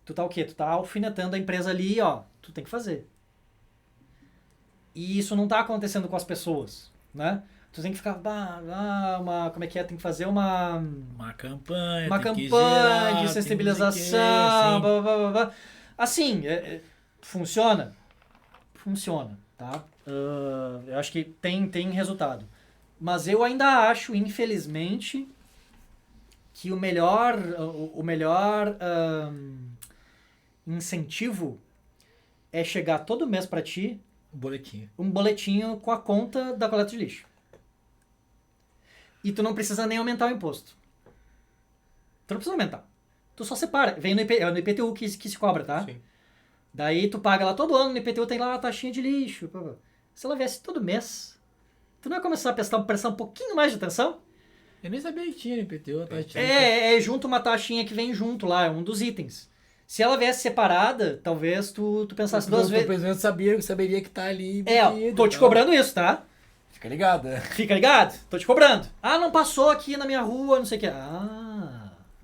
Tu tá o quê? Tu tá alfinetando a empresa ali, ó. Tu tem que fazer. E isso não tá acontecendo com as pessoas, né? Tu tem que ficar, como é que é? Tem que fazer uma campanha, uma tem campanha que gerar, de sensibilização, blá, blá, blá, blá. Assim, funciona? Funciona, tá? Eu acho que tem resultado. Mas eu ainda acho, infelizmente, que o melhor incentivo é chegar todo mês pra ti um boletinho com a conta da coleta de lixo. E tu não precisa nem aumentar o imposto. Tu não precisa aumentar. Tu só separa. Vem no IPTU que se cobra, tá? Sim. Daí tu paga lá todo ano, no IPTU tem lá a taxinha de lixo. Se ela viesse todo mês, tu não ia começar a prestar um pouquinho mais de atenção? Eu nem sabia que tinha no IPTU a taxinha. É junto uma taxinha que vem junto lá, é um dos itens. Se ela viesse separada, talvez tu pensasse duas vezes. O presidente saberia que tá ali. Tô te cobrando isso, tá? Fica ligado. Fica ligado? Tô te cobrando. Não passou aqui na minha rua, não sei o que.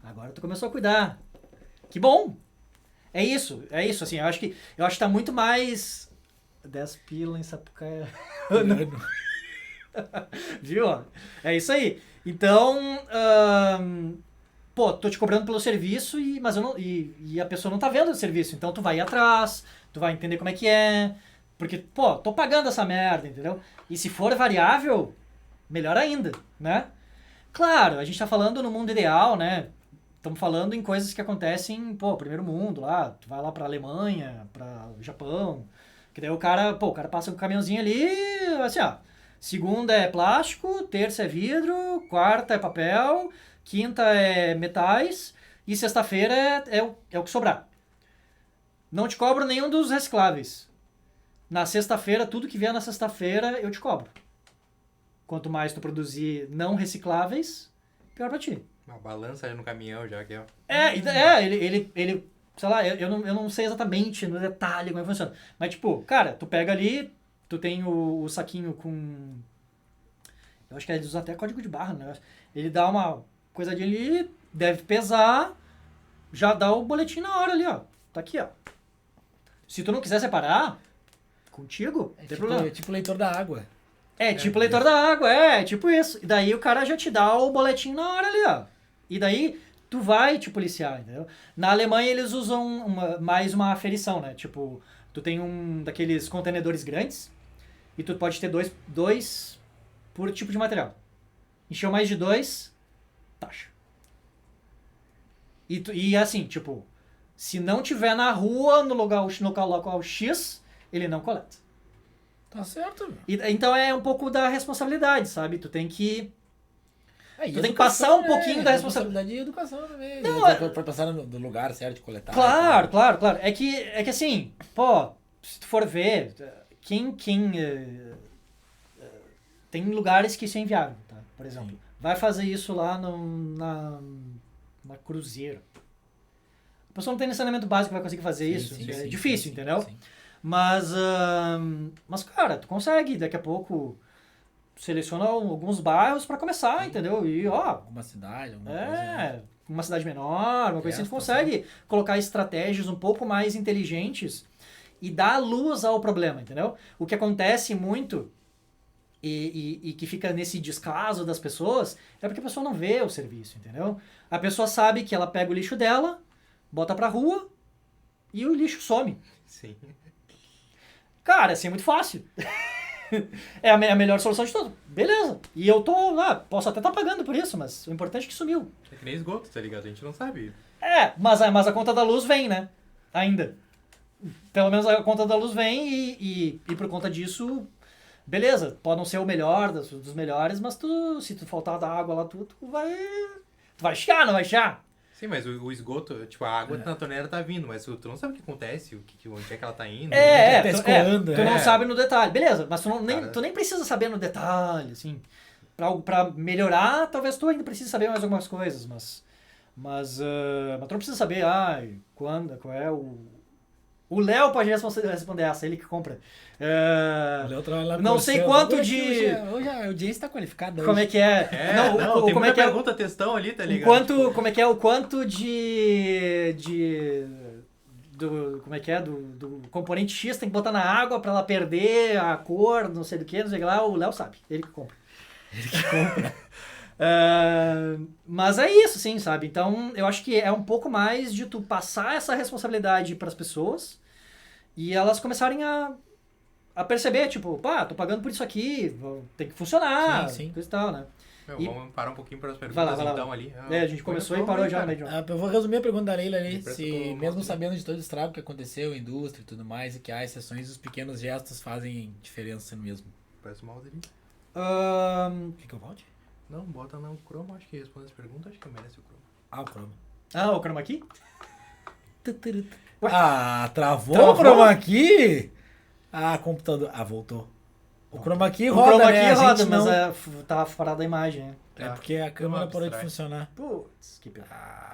Agora tu começou a cuidar. Que bom. É isso, assim, eu acho que tá muito mais 10 pila em Sapucaia. Viu? É isso aí. Então, tô te cobrando pelo serviço mas eu não, e a pessoa não tá vendo o serviço, então tu vai ir atrás, tu vai entender como é que é, porque, tô pagando essa merda, entendeu? E se for variável, melhor ainda, né? Claro, a gente tá falando no mundo ideal, né? estamos falando em coisas que acontecem, pô, primeiro mundo lá, tu vai lá pra Alemanha, pra Japão, que daí o cara passa com o caminhãozinho ali, assim, ó, segunda é plástico, terça é vidro, quarta é papel, quinta é metais e sexta-feira é o que sobrar. Não te cobro nenhum dos recicláveis. Na sexta-feira, tudo que vier na sexta-feira, eu te cobro. Quanto mais tu produzir não recicláveis, pior pra ti. Uma balança ali no caminhão já, que é... Ele sei lá, eu não sei exatamente no detalhe como é que funciona. Mas, tipo, cara, tu pega ali, tu tem o saquinho com... Eu acho que eles usam até código de barra, né? Ele dá uma coisadinha ali, deve pesar, já dá o boletim na hora ali, ó. Tá aqui, ó. Se tu não quiser separar, contigo, não tem problema. É tipo leitor da água. Tipo leitor da água, tipo isso. E daí o cara já te dá o boletim na hora ali, ó. E daí tu vai te policiar, entendeu? Na Alemanha eles usam mais uma aferição, né? Tipo, tu tem um daqueles contenedores grandes e tu pode ter dois por tipo de material. Encheu mais de 2, taxa. E assim, tipo, se não tiver na rua, no local X, ele não coleta. Tá certo. Então é um pouco da responsabilidade, sabe? Tu tem que E tu tem que passar um pouquinho da responsabilidade e educação também. Não, pra passar no lugar certo de coletar. Claro. É que assim, pô, se tu for ver, tem lugares que isso é inviável, tá? Por exemplo, Sim. vai fazer isso lá na Cruzeiro. A pessoa não tem nem saneamento básico que vai conseguir fazer isso. É difícil, entendeu? Sim. Mas, cara, tu consegue, daqui a pouco seleciona alguns bairros pra começar, entendeu? E, ó... Alguma cidade, alguma coisa. Né? Uma cidade menor, uma coisa assim, tu consegue colocar estratégias um pouco mais inteligentes e dar luz ao problema, entendeu? O que acontece muito e que fica nesse descaso das pessoas é porque a pessoa não vê o serviço, entendeu? A pessoa sabe que ela pega o lixo dela, bota pra rua e o lixo some. Sim. Cara, assim é muito fácil. É a melhor solução de tudo. Beleza. E eu posso até estar pagando por isso, mas o importante é que sumiu. É que nem esgoto, tá ligado? A gente não sabe. Mas a conta da luz vem, né? Ainda. Pelo menos a conta da luz vem e por conta disso, beleza. Pode não ser o melhor dos melhores, mas se tu faltar da água lá, tu vai chiar, não vai chiar? Sim, mas o esgoto, tipo, a água na torneira tá vindo, mas tu não sabe o que acontece, onde é que ela tá indo. Tu não sabe no detalhe. Beleza, mas tu nem precisa saber no detalhe, assim. Pra melhorar, talvez tu ainda precise saber mais algumas coisas, mas tu não precisa saber, qual é o Léo pode responder essa, ele que compra. O Léo trabalha lá não sei quanto de... Hoje a audiência tá qualificada. Como é que é? Tem como é que é? Pergunta, textão ali, tá ligado? Como é que é o quanto do componente X tem que botar na água pra ela perder a cor, não sei do que, não sei o que lá, o Léo sabe, ele que compra. Mas é isso, sim, sabe? Então, eu acho que é um pouco mais de tu passar essa responsabilidade pras pessoas e elas começarem a perceber, tipo, tô pagando por isso aqui, tem que funcionar, sim. coisa e tal, né? Vamos parar um pouquinho para as perguntas, vai lá. então, ali. A gente começou e parou já no meio. Eu vou resumir a pergunta da Leila ali. Se, mesmo mostra, sabendo de todo o estrago que aconteceu, indústria e tudo mais, e que há exceções, os pequenos gestos fazem diferença no mesmo. Parece o mouse ali. Quer que eu volte? Não, bota no Chrome, acho que responde essa pergunta, acho que merece o Chrome. O Chroma. O Chroma aqui? Travou o Chroma key? Computador. Voltou. O Chroma key roda, roda, mas tava fora da imagem, né? É porque a câmera parou de funcionar. Putz, que pena.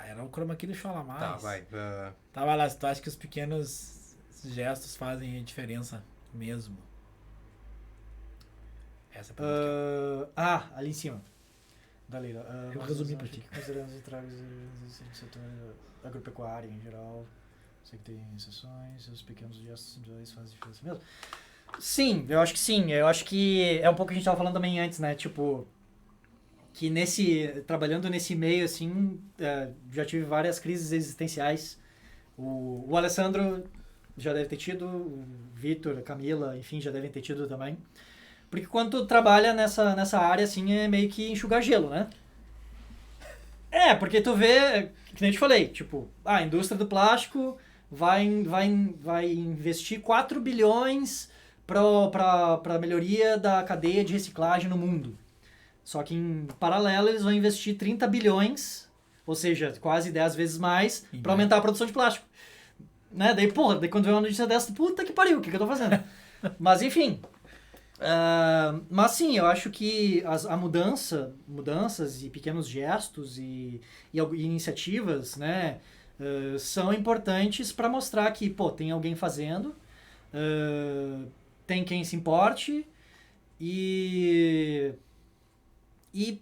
Era o Chroma key do Xolamais. Tá, vai. Tava lá, tu acha que os pequenos gestos fazem a diferença mesmo? Essa pergunta. Ali em cima. Da Leila. Eu resumi pra ti. Considerando os entraves do setor agropecuário em geral, sei que tem exceções, os pequenos gestos individuais fazem diferença mesmo? Sim, eu acho que sim. Eu acho que é um pouco o que a gente tava falando também antes, né? Tipo, que trabalhando nesse meio, assim, já tive várias crises existenciais. O Alessandro já deve ter tido, o Vitor, a Camila, enfim, já devem ter tido também. Porque quando tu trabalha nessa área, assim, é meio que enxugar gelo, né? Porque tu vê, que nem eu te falei, tipo, a indústria do plástico vai investir 4 bilhões para melhoria da cadeia de reciclagem no mundo. Só que em paralelo eles vão investir 30 bilhões, ou seja, quase 10 vezes mais, para aumentar a produção de plástico. Né? Daí quando vem uma notícia dessa, puta que pariu, o que eu tô fazendo? Mas enfim. Mas sim, eu acho que mudanças e pequenos gestos e iniciativas, né, são importantes para mostrar que, tem alguém fazendo, tem quem se importe e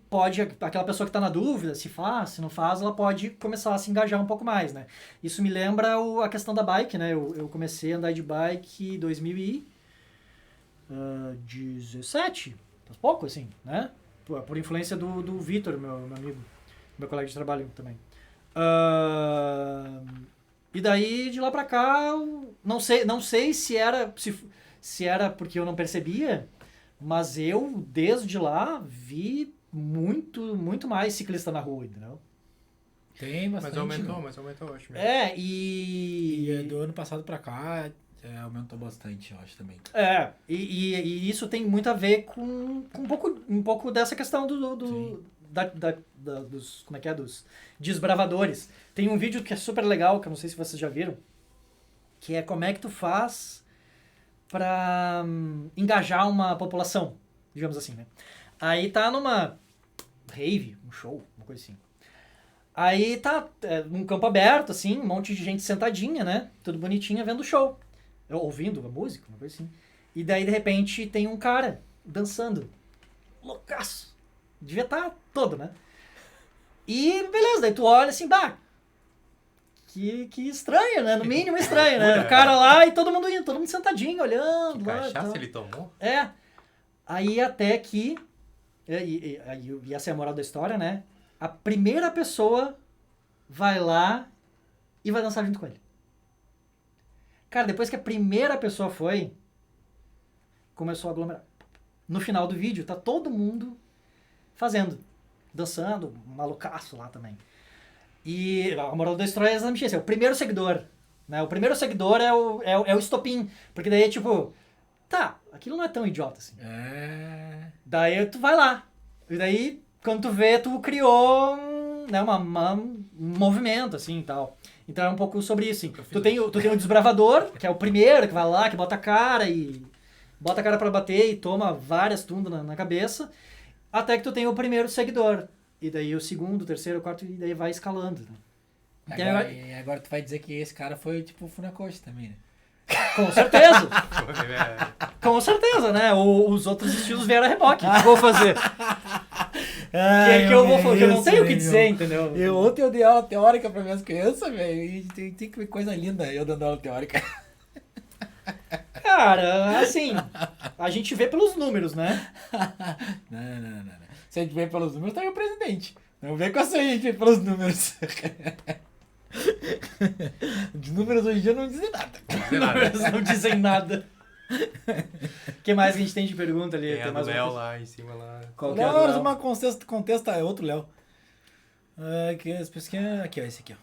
pode, aquela pessoa que está na dúvida, se faz, se não faz, ela pode começar a se engajar um pouco mais, né? Isso me lembra a questão da bike, né? Eu comecei a andar de bike em 2017, faz pouco, assim, né? Por influência do Vitor, meu amigo, meu colega de trabalho também. E daí, de lá pra cá, eu não sei se era porque eu não percebia, mas eu, desde lá, vi muito mais ciclista na rua, entendeu? Tem bastante. Mas aumentou, acho mesmo. E do ano passado pra cá, aumentou bastante, eu acho também. E isso tem muito a ver com um pouco dessa questão dos como é que é, dos desbravadores. Tem um vídeo que é super legal, que eu não sei se vocês já viram, que é como é que tu faz para engajar uma população, digamos assim, né? Aí tá numa rave, um show, uma coisa assim. Aí tá num campo aberto, assim, um monte de gente sentadinha, né? Tudo bonitinha, vendo o show. Ouvindo a música, uma coisa assim. E daí, de repente, tem um cara dançando. Loucaço. Devia estar todo, né? E beleza, daí tu olha assim, que estranho, né? No mínimo estranho, né? O cara lá e todo mundo indo, todo mundo sentadinho, olhando. Que cachaça ele tomou? Aí até que... E essa é a moral da história, né? A primeira pessoa vai lá e vai dançar junto com ele. Cara, depois que a primeira pessoa foi, começou a aglomerar. No final do vídeo, tá todo mundo dançando, malucaço lá também. E a moral da história é exatamente esse, é o primeiro seguidor. Né? O primeiro seguidor é o estopim, porque daí é tipo, aquilo não é tão idiota assim. Daí tu vai lá. E daí, quando tu vê, tu criou um movimento, assim, e tal. Então é um pouco sobre isso, assim. Tu tem o desbravador, que é o primeiro, que vai lá, que bota a cara pra bater e toma várias tundas na cabeça, até que tu tem o primeiro seguidor. E daí o segundo, o terceiro, o quarto, e daí vai escalando. Né? Agora tu vai dizer que esse cara foi tipo o Funakoshi também, né? Com certeza! Com certeza, né? Os outros estilos vieram a reboque. O que eu vou fazer? Que eu não tenho o que dizer, entendeu? Ontem eu dei aula teórica pra minhas crianças, velho, e tem que ver coisa linda eu dando aula teórica. Cara, assim, a gente vê pelos números, né? Não. Se a gente vê pelos números, tá aí o presidente. Não vem com essa aí, a gente vê pelos números. Os números hoje em dia não dizem nada. Não dizem nada. O que mais que a gente tem de pergunta ali? Tem a do Léo lá em cima lá. Qual que é a do Léo? Uma contesta, é outro Léo. Aqui, ó, esse aqui, ó.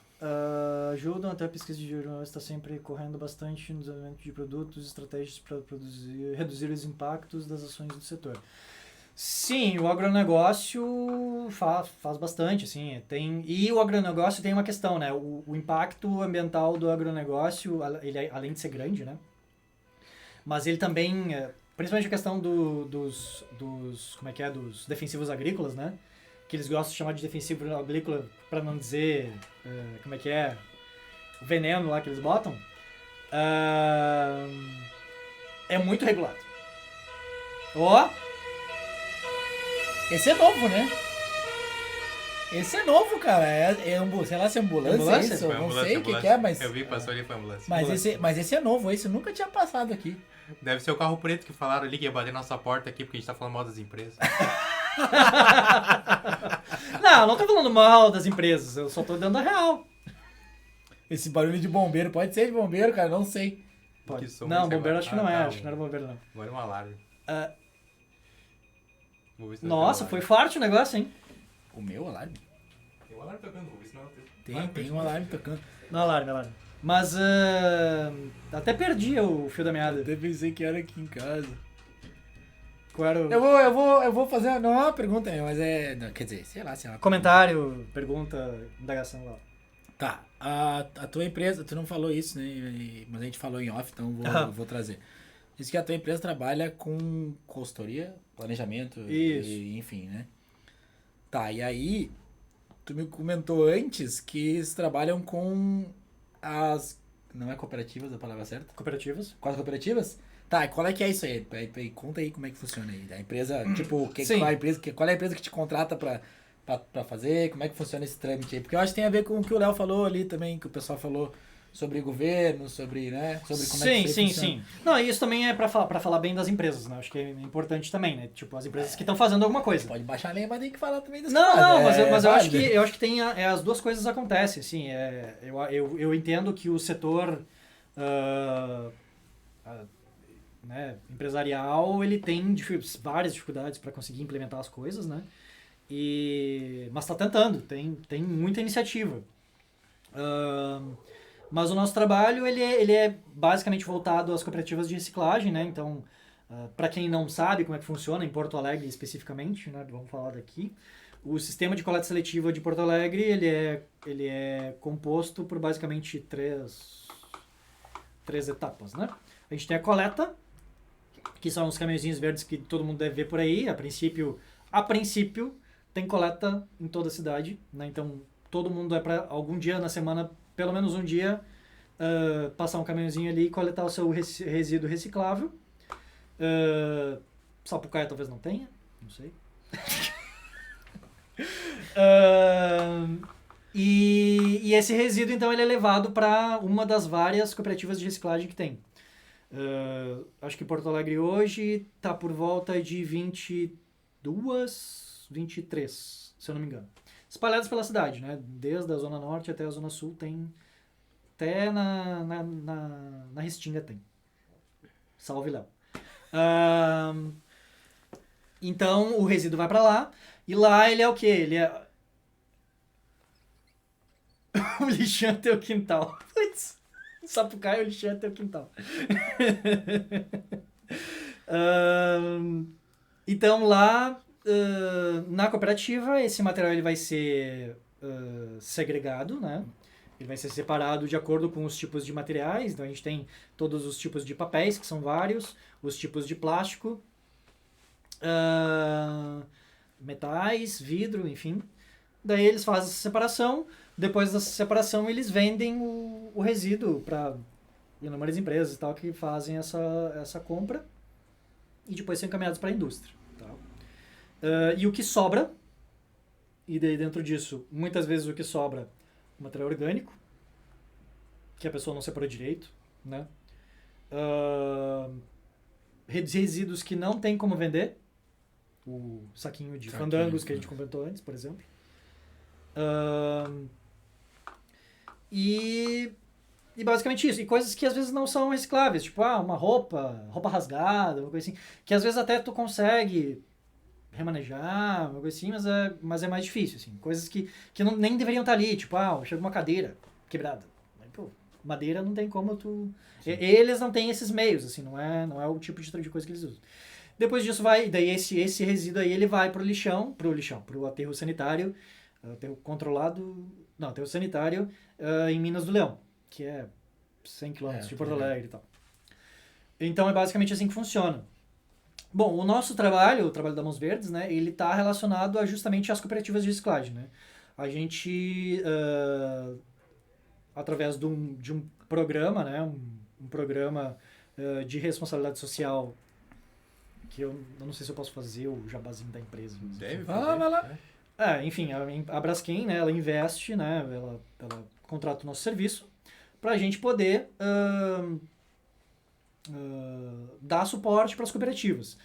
Ajudam até a pesquisa de jornalistas está sempre correndo bastante no desenvolvimento de produtos, estratégias para reduzir os impactos das ações do setor. Sim, o agronegócio faz bastante, assim, e o agronegócio tem uma questão, né, o impacto ambiental do agronegócio, ele, além de ser grande, né, mas ele também, principalmente a questão dos defensivos agrícolas, né, que eles gostam de chamar de defensivo agrícola, para não dizer, o veneno lá que eles botam, é muito regulado. Esse é novo, né? Esse é novo, cara. Sei lá se é ambulância? Isso? Eu não sei o que é, mas... Eu vi, passou ali, foi ambulância. Mas esse é novo, esse nunca tinha passado aqui. Deve ser o carro preto que falaram ali que ia bater na nossa porta aqui, porque a gente tá falando mal das empresas. Não tô falando mal das empresas, eu só tô dando a real. Esse barulho de bombeiro, pode ser de bombeiro, cara, não sei. Pode. Não, bombeiro acho que não é, acho que não era bombeiro não. Agora é um alarme. Nossa, foi forte o negócio, hein? O meu alarme? Eu alarme tocando, vou ver se não é o teu. Tem um alarme tocando. Não, alarme. Mas até perdi o fio da meada. Até pensei que era aqui em casa. Qual era o Eu vou fazer, não é uma pergunta, mas não, quer dizer, sei lá se é uma comentário, pergunta, indagação lá? Tá, a tua empresa, tu não falou isso, né? Mas a gente falou em off, então vou trazer. Diz que a tua empresa trabalha com consultoria, planejamento, enfim, né? Tá, e aí, tu me comentou antes que eles trabalham com as... Não é cooperativas a palavra certa? Cooperativas. Com as cooperativas? Tá, e qual é que é isso aí? Conta aí como é que funciona aí. A empresa, tipo, qual é a empresa que te contrata pra fazer? Como é que funciona esse trâmite aí? Porque eu acho que tem a ver com o que o Léo falou ali também, que o pessoal falou sobre governo, sobre, né? Sobre como é que funciona. Sim. Não, isso também é pra falar bem das empresas, né? Acho que é importante também, né? Tipo, as empresas que estão fazendo alguma coisa. Pode baixar a lei, mas tem que falar também das Não, mas eu acho que tem as duas coisas acontecem, assim. Eu entendo que o setor né, empresarial, ele tem várias dificuldades para conseguir implementar as coisas, né? Mas está tentando, tem muita iniciativa. Mas o nosso trabalho, ele é basicamente voltado às cooperativas de reciclagem, né? Então, para quem não sabe como é que funciona, em Porto Alegre especificamente, né? Vamos falar daqui. O sistema de coleta seletiva de Porto Alegre, ele é composto por basicamente três etapas, né? A gente tem a coleta, que são os caminhõezinhos verdes que todo mundo deve ver por aí. A princípio tem coleta em toda a cidade, né? Então, todo mundo para algum dia na semana, pelo menos um dia, passar um caminhãozinho ali e coletar o seu resíduo reciclável. Sapucaia talvez não tenha, não sei. E esse resíduo, então, ele é levado para uma das várias cooperativas de reciclagem que tem. Acho que Porto Alegre hoje está por volta de 22, 23, se eu não me engano. Espalhadas pela cidade, né? Desde a Zona Norte até a Zona Sul tem. Até na Restinga tem. Salve, Léo. Então, o resíduo vai para lá. E lá ele é o quê? Ele é... o lixão é teu quintal. Putz. Sapucaia, o lixão é teu quintal. Então, lá... na cooperativa, esse material ele vai ser segregado, né? Ele vai ser separado de acordo com os tipos de materiais. Então, a gente tem todos os tipos de papéis, que são vários, os tipos de plástico, metais, vidro, enfim. Daí eles fazem essa separação. Depois dessa separação, eles vendem o resíduo para inúmeras empresas e tal, que fazem essa compra e depois são encaminhados para a indústria. E o que sobra, e daí dentro disso, muitas vezes o que sobra é material orgânico, que a pessoa não separou direito, né? Resíduos que não tem como vender, o saquinho de fandangos que a gente comentou antes, por exemplo. E basicamente isso. E coisas que às vezes não são recicláveis, tipo uma roupa rasgada, uma coisa assim, que às vezes até tu consegue remanejar, uma coisa assim, mas é mais difícil, assim. Coisas que nem deveriam estar ali, tipo, chega uma cadeira quebrada. Pô, madeira não tem como tu... Eles não têm esses meios, assim, não é o tipo de coisa que eles usam. Depois disso daí esse resíduo aí, ele vai pro aterro sanitário, aterro controlado, não, aterro sanitário em Minas do Leão, que é 100 km de Porto Alegre e tal. Então é basicamente assim que funciona. Bom, o nosso trabalho, o trabalho da Mãos Verdes, né, ele está relacionado justamente às cooperativas de reciclagem, né? A gente, através de um programa, né, um programa de responsabilidade social, que eu não sei se eu posso fazer o jabazinho da empresa. Deve fazer. Vai lá. Enfim, a Braskem, né, ela investe, né, ela contrata o nosso serviço para a gente poder dar suporte para as cooperativas,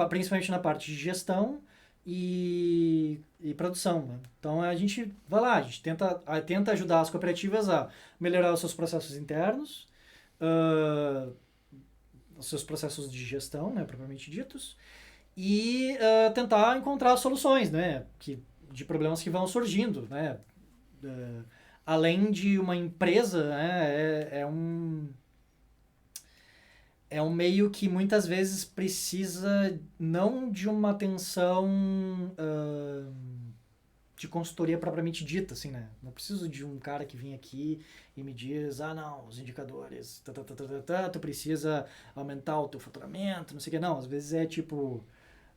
principalmente na parte de gestão e produção, né? Então a gente vai lá, a gente tenta ajudar as cooperativas a melhorar os seus processos internos, os seus processos de gestão, né, propriamente ditos, e tentar encontrar soluções, né, de problemas que vão surgindo, né? além de uma empresa, né, é um meio que muitas vezes precisa não de uma atenção de consultoria propriamente dita, assim, né? Não preciso de um cara que vem aqui e me diz, não, os indicadores, tu precisa aumentar o teu faturamento, não sei o que. Não, às vezes é tipo,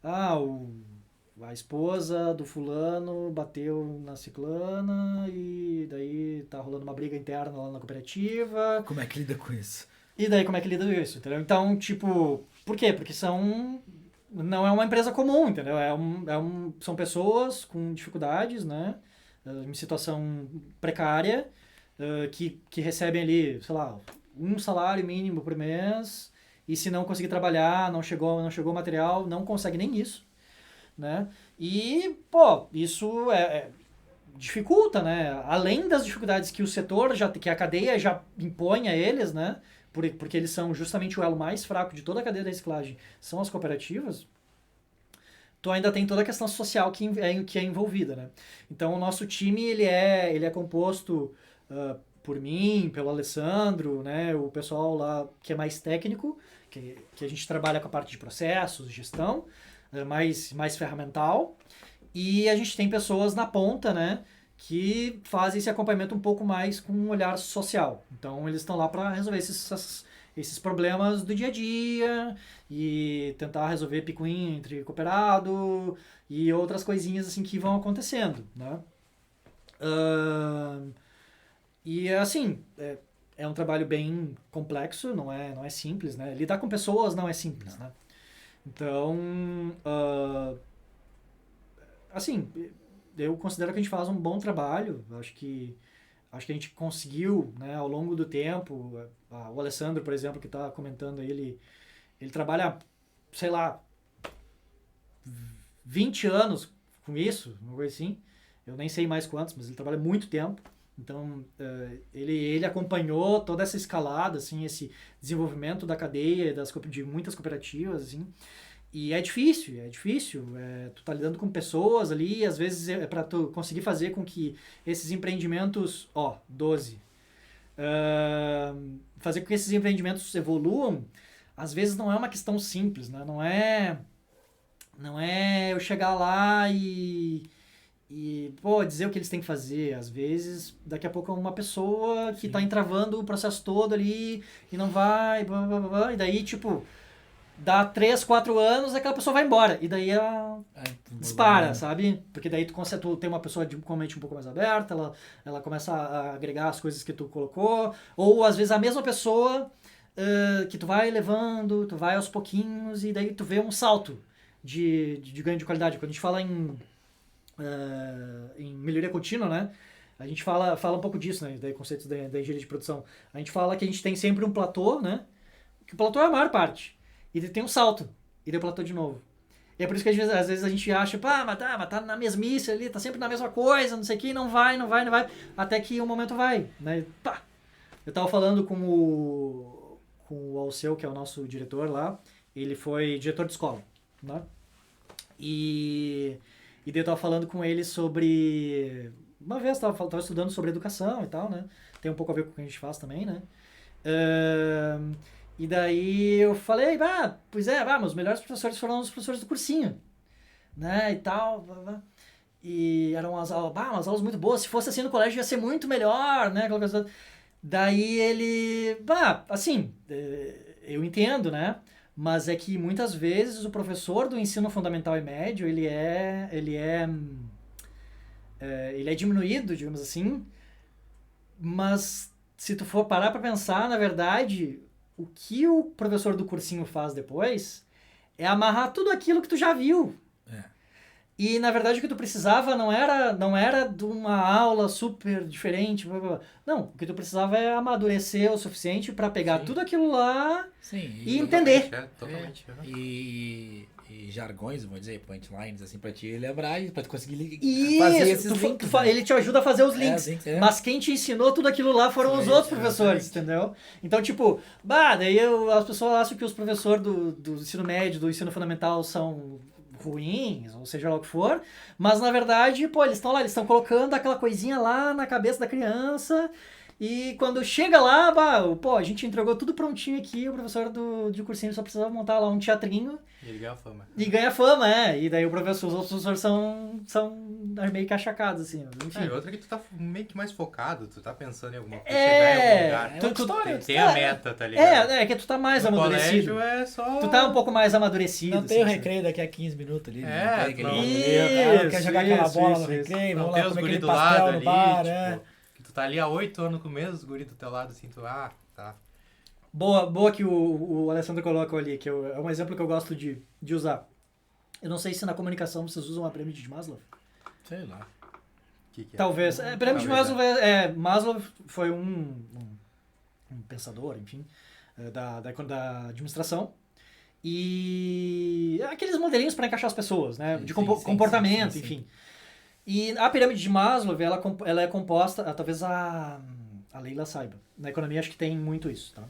a esposa do fulano bateu na ciclana e daí tá rolando uma briga interna lá na cooperativa. Como é que lida com isso? E daí como é que lida com isso, entendeu? Então, tipo, por quê? Porque não é uma empresa comum, entendeu? São pessoas com dificuldades, né? Em situação precária, que recebem ali, sei lá, um salário mínimo por mês, e se não conseguir trabalhar, não chegou o material, não consegue nem isso, né? E, pô, isso dificulta, né? Além das dificuldades que o setor, que a cadeia já impõe a eles, né? Porque eles são justamente o elo mais fraco de toda a cadeia da reciclagem, são as cooperativas, tu ainda tem toda a questão social que é envolvida, né? Então, o nosso time, ele é composto por mim, pelo Alessandro, né? O pessoal lá que é mais técnico, que a gente trabalha com a parte de processos, gestão, mais ferramental, e a gente tem pessoas na ponta, né? Que fazem esse acompanhamento um pouco mais com um olhar social. Então, eles estão lá para resolver esses problemas do dia a dia e tentar resolver picuinha entre cooperado e outras coisinhas assim que vão acontecendo, né? E assim, é um trabalho bem complexo, não é simples, né? Lidar com pessoas não é simples, né? Então, assim, eu considero que a gente faz um bom trabalho. Acho que a gente conseguiu, né, ao longo do tempo. O Alessandro, por exemplo, que está comentando aí, ele trabalha, sei lá, 20 anos com isso, uma coisa assim. Eu nem sei mais quantos, mas ele trabalha muito tempo. Então, ele acompanhou toda essa escalada, assim, esse desenvolvimento da cadeia de muitas cooperativas, assim. E é difícil. Tu tá lidando com pessoas ali, às vezes é para tu conseguir fazer com que esses empreendimentos, 12, fazer com que esses empreendimentos evoluam, às vezes não é uma questão simples, né? Não é eu chegar lá e dizer o que eles têm que fazer. Às vezes, daqui a pouco é uma pessoa que tá entravando o processo todo ali e não vai, blá, blá, blá, e daí, tipo, dá 3, 4 anos, aquela pessoa vai embora. E daí ela dispara, sabe? Porque daí tu tem uma pessoa com a mente um pouco mais aberta, ela começa a agregar as coisas que tu colocou. Ou, às vezes, a mesma pessoa que tu vai levando, tu vai aos pouquinhos, e daí tu vê um salto de ganho de qualidade. Quando a gente fala em melhoria contínua, né? A gente fala um pouco disso, né? Daí conceitos da engenharia de produção. A gente fala que a gente tem sempre um platô, né? Que o platô é a maior parte. E tem um salto. E daí o platô de novo. E é por isso que às vezes a gente acha, mas tá na mesmice ali, tá sempre na mesma coisa, não sei o que, não vai. Até que um momento vai, né? Pá! Eu tava falando com o Alceu, que é o nosso diretor lá. Ele foi diretor de escola, né? E daí eu tava falando com ele sobre... Uma vez eu tava estudando sobre educação e tal, né? Tem um pouco a ver com o que a gente faz também, né? E daí eu falei, mas os melhores professores foram os professores do cursinho, né? E tal, e eram umas aulas muito boas. Se fosse assim no colégio ia ser muito melhor, né? Aquela coisa. Daí ele... assim, eu entendo, né? Mas é que muitas vezes o professor do ensino fundamental e médio, ele é diminuído, digamos assim. Mas se tu for parar para pensar, na verdade, o que o professor do cursinho faz depois é amarrar tudo aquilo que tu já viu. E, na verdade, o que tu precisava não era de uma aula super diferente. Blá, blá, blá. Não, o que tu precisava é amadurecer o suficiente para pegar tudo aquilo lá e entender. Totalmente. E jargões, vou dizer, punchlines, assim, pra te lembrar e pra tu conseguir Isso, fazer esses links. Né? Ele te ajuda a fazer os links. Mas quem te ensinou tudo aquilo lá foram os outros professores, entendeu? Então, tipo, daí as pessoas acham que os professores do ensino médio, do ensino fundamental são ruins, ou seja lá o que for, mas na verdade, pô, eles estão lá, eles estão colocando aquela coisinha lá na cabeça da criança, e quando chega lá, pô, a gente entregou tudo prontinho aqui, o professor de cursinho só precisava montar lá um teatrinho. E ele ganha fama. E ganha fama, e daí os outros professores são meio que achacados, assim, enfim. E outra que tu tá meio que mais focado, tu tá pensando em alguma coisa, chegar em algum lugar. Tem a meta, tá ligado? É que tu tá mais no amadurecido. Colégio é só... Tu tá um pouco mais amadurecido. Não tem o assim, recreio daqui a 15 minutos ali. Isso, quer jogar aquela bola no isso. recreio, Não vamos tem lá os comer guri aquele do lado pastel ali, no bar, tipo... Que tu tá ali há 8 anos com o mesmo guri do teu lado, assim, tu... Ah, tá. Boa que o Alessandro colocou ali, que é um exemplo que eu gosto de usar. Eu não sei se na comunicação vocês usam a pirâmide de Maslow. Sei lá. Que é? Talvez. A pirâmide de Maslow, Maslow foi um pensador, enfim, da administração. E aqueles modelinhos para encaixar as pessoas, né? De comportamento, enfim. E a pirâmide de Maslow, ela é composta, talvez a Leila saiba. Na economia acho que tem muito isso, tá?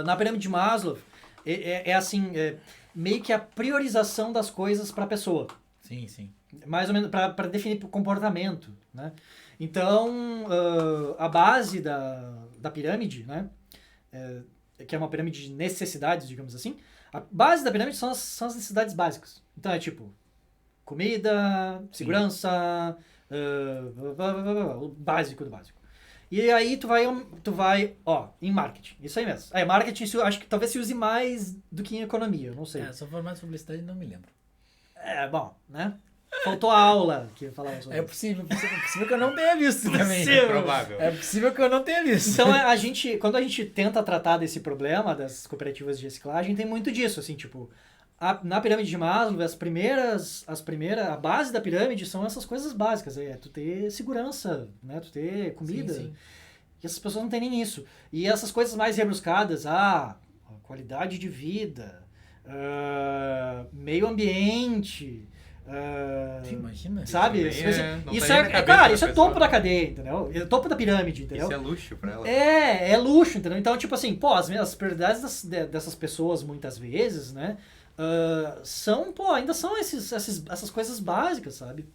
Na pirâmide de Maslow, assim, meio que a priorização das coisas para a pessoa. Sim, sim. Mais ou menos para definir comportamento, né? Então, a base da pirâmide, né? Que é uma pirâmide de necessidades, digamos assim. A base da pirâmide são as necessidades básicas. Então, é tipo comida, segurança, o básico do básico. E aí tu vai, em marketing. Isso aí mesmo. Marketing acho que talvez se use mais do que em economia, eu não sei. Se eu for mais publicidade, não me lembro. Bom, né? Faltou a aula que falava sobre É possível que eu não tenha visto também. É provável. É possível que eu não tenha visto. Então, quando a gente tenta tratar desse problema das cooperativas de reciclagem, tem muito disso, assim, tipo, na pirâmide de Maslow, a base da pirâmide são essas coisas básicas, tu ter segurança, né, tu ter comida, Sim. e essas pessoas não têm nem isso. E essas coisas mais rebuscadas, a qualidade de vida, meio ambiente, imagina? sabe? Isso é topo da cadeia, entendeu? É topo da pirâmide, entendeu? Isso é luxo pra ela. É luxo, entendeu? Então, tipo assim, as prioridades dessas pessoas, muitas vezes, né, ainda são essas coisas básicas, sabe?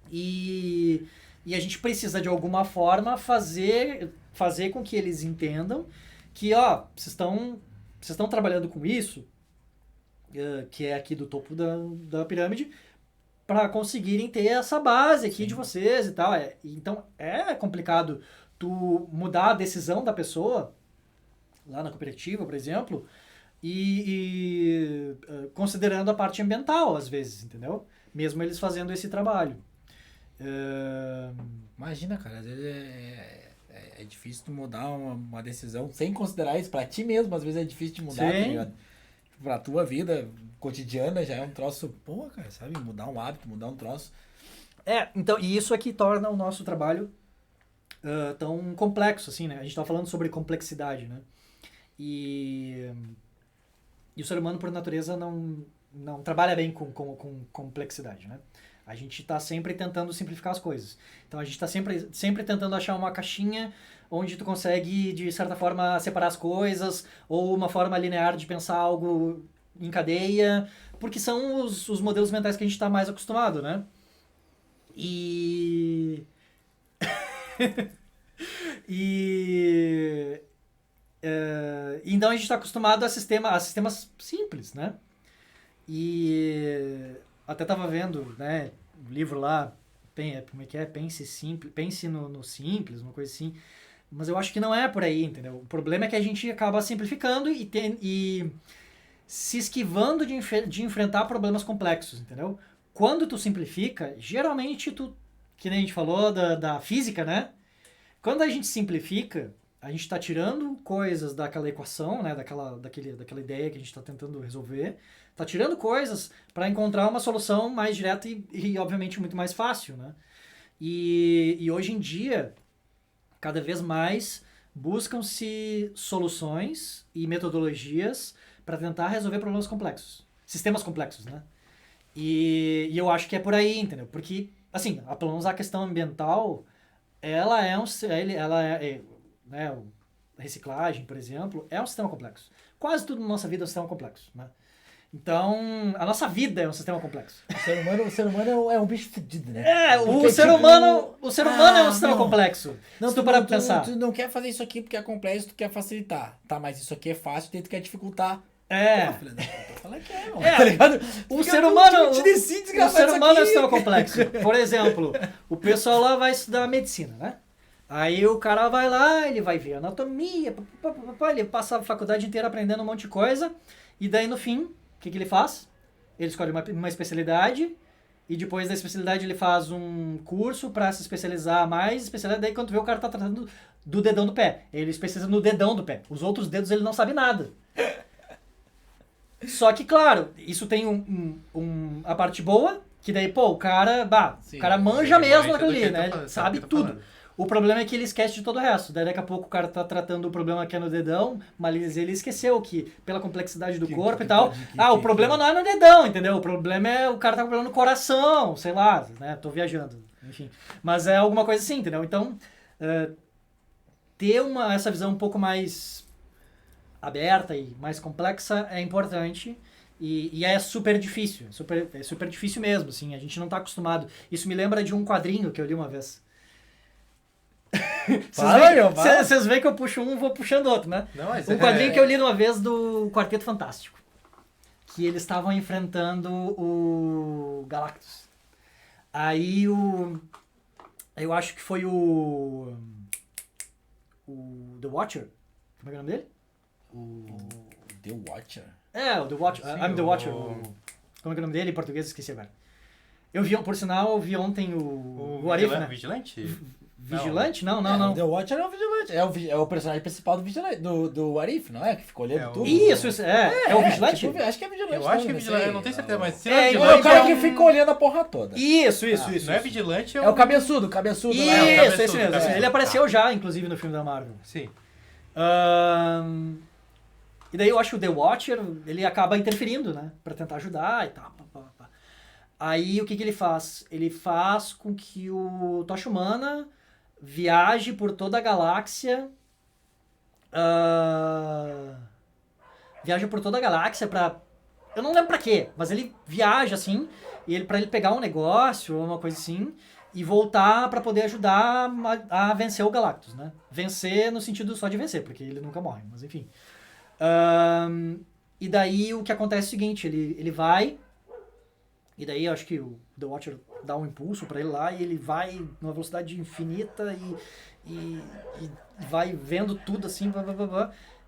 E a gente precisa, de alguma forma, fazer com que eles entendam que, vocês estão trabalhando com isso, que é aqui do topo da pirâmide, para conseguirem ter essa base aqui de vocês e tal. Então, é complicado tu mudar a decisão da pessoa, lá na cooperativa, por exemplo, e considerando a parte ambiental, às vezes, entendeu? Mesmo eles fazendo esse trabalho. Imagina, cara, às vezes é difícil tu mudar uma decisão sem considerar isso. Pra ti mesmo, às vezes é difícil de mudar, tá ligado? Pra tua vida cotidiana já é um troço, cara, sabe? Mudar um hábito, mudar um troço. Então, e isso aqui torna o nosso trabalho tão complexo, assim, né? A gente tá falando sobre complexidade, né? E o ser humano, por natureza, não trabalha bem com complexidade, né? A gente está sempre tentando simplificar as coisas. Então, a gente está sempre tentando achar uma caixinha onde tu consegue, de certa forma, separar as coisas, ou uma forma linear de pensar algo em cadeia, porque são os modelos mentais que a gente está mais acostumado, né? Então a gente está acostumado a sistemas simples, né? E até estava vendo, né, um livro lá, como é que é? Pense no simples, uma coisa assim. Mas eu acho que não é por aí, entendeu? O problema é que a gente acaba simplificando e se esquivando de enfrentar problemas complexos, entendeu? Quando tu simplifica, geralmente que nem a gente falou da física, né? Quando a gente simplifica, a gente está tirando coisas daquela equação, né? Daquela ideia que a gente está tentando resolver, está tirando coisas para encontrar uma solução mais direta e, obviamente, muito mais fácil, né? E hoje em dia, cada vez mais buscam-se soluções e metodologias para tentar resolver problemas complexos, sistemas complexos, né? E eu acho que é por aí, entendeu? Porque, assim, pelo menos a questão ambiental, ela é né, a reciclagem, por exemplo, é um sistema complexo. Quase tudo na nossa vida é um sistema complexo, né? Então, a nossa vida é um sistema complexo. O ser humano é um bicho fedido, né? O ser tipo, humano é um sistema não. complexo. Não, Se tu parar pra tu, pensar. tu não quer fazer isso aqui porque é complexo, tu quer facilitar. Tá, mas isso aqui é fácil, daí tu quer dificultar. É. Pô, filha da puta, fala que é, É, tá ligado? O Fica, ser não, humano. te decide O desgraçar ser isso humano é um aqui. sistema complexo. Por exemplo, o pessoal lá vai estudar medicina, né? Aí o cara vai lá, ele vai ver anatomia, ele passa a faculdade inteira aprendendo um monte de coisa, e daí no fim, o que ele faz? Ele escolhe uma especialidade, e depois da especialidade ele faz um curso pra se especializar mais, especialidade, daí quando vê o cara tá tratando do dedão do pé. Ele especializa no dedão do pé. Os outros dedos ele não sabe nada. Só que, claro, isso tem a parte boa, que daí, pô, o cara manja mesmo naquilo ali, né? Ele sabe tudo. O problema é que ele esquece de todo o resto. Daí daqui a pouco o cara tá tratando o problema que é no dedão, mas ele esqueceu que, pela complexidade do corpo e tal, o problema não é no dedão, entendeu? O problema é o cara tá com problema no coração, sei lá, né? Tô viajando, enfim. Mas é alguma coisa assim, entendeu? Então, ter essa visão um pouco mais aberta e mais complexa é importante. E é super difícil, é super difícil mesmo, assim, a gente não tá acostumado. Isso me lembra de um quadrinho que eu li uma vez. Vocês veem que eu puxo um, vou puxando outro, né? Não, mas Um quadrinho que eu li uma vez do Quarteto Fantástico. Que eles estavam enfrentando o Galactus. Aí eu acho que foi o The Watcher. Como é o nome dele? The Watcher? O The Watcher. Sim, I'm the Watcher. Como é o nome dele em português? Esqueci agora. Por sinal, eu vi ontem o Arif, né? Vigilante? Vigilante? Não. The Watcher é o Vigilante. É o personagem principal do Vigilante, do Arif, não é? Que ficou olhando tudo. Isso. É o Vigilante? Tipo, acho que é Vigilante. Eu acho que é Vigilante, eu não tenho certeza, mas se não É, é É Vigilante... o cara que fica olhando a porra toda. Isso. Não é Vigilante, É o cabeçudo. Isso, é o esse cabeçudo, mesmo. cabeçudo. Ele apareceu já, inclusive, no filme da Marvel. Sim. E daí eu acho que o The Watcher, ele acaba interferindo, né? Pra tentar ajudar e tal. Aí o que ele faz? Ele faz com que o Tocha Humana viaje por toda a galáxia. Viaja por toda a galáxia pra... Eu não lembro pra quê, mas ele viaja assim, pra ele pegar um negócio ou uma coisa assim, e voltar pra poder ajudar a vencer o Galactus, né? Vencer no sentido só de vencer, porque ele nunca morre, mas enfim. E daí o que acontece é o seguinte, ele vai, e daí eu acho que o The Watcher dá um impulso pra ele lá, e ele vai numa velocidade infinita e vai vendo tudo assim,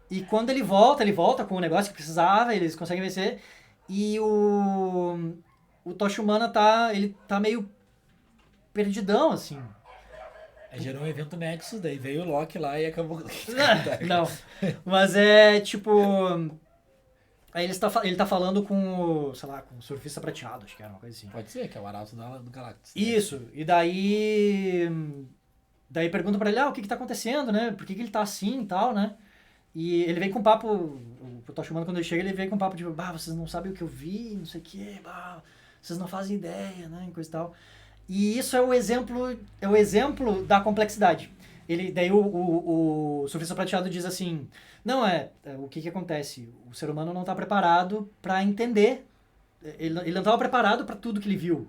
e quando ele volta com o negócio que precisava, eles conseguem vencer, e o Tocha Humana ele tá meio perdidão, assim. Aí gerou um evento Nexus, daí veio o Loki lá e acabou... Não, mas é tipo... Aí ele tá falando com com o Surfista Prateado, acho que era uma coisa assim. Pode ser, que é o Arauto do Galactus. Isso, e daí pergunta pra ele, o que tá acontecendo, né? Por que ele tá assim e tal, né? E ele vem com papo, o Tocha Humana quando ele chega, ele vem com papo de, vocês não sabem o que eu vi, não sei o que, vocês não fazem ideia, né? Coisa e tal. E isso é o exemplo da complexidade. Daí o Surfista Prateado diz assim, o que acontece? O ser humano não está preparado para entender. Ele não estava preparado para tudo que ele viu.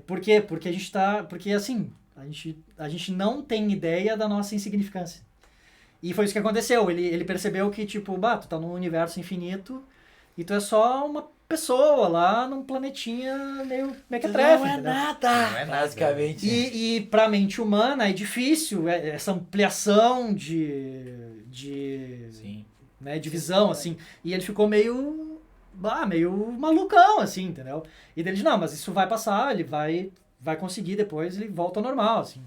Por quê? Porque assim, a gente não tem ideia da nossa insignificância. E foi isso que aconteceu. Ele percebeu que, tipo, tu tá num universo infinito e tu é só uma pessoa lá num planetinha meio mequetrefe. Não é nada, basicamente. E pra mente humana é difícil essa ampliação de visão, assim. E ele ficou meio malucão, assim, entendeu? E dele disse, mas isso vai passar, ele vai conseguir depois, ele volta ao normal, assim.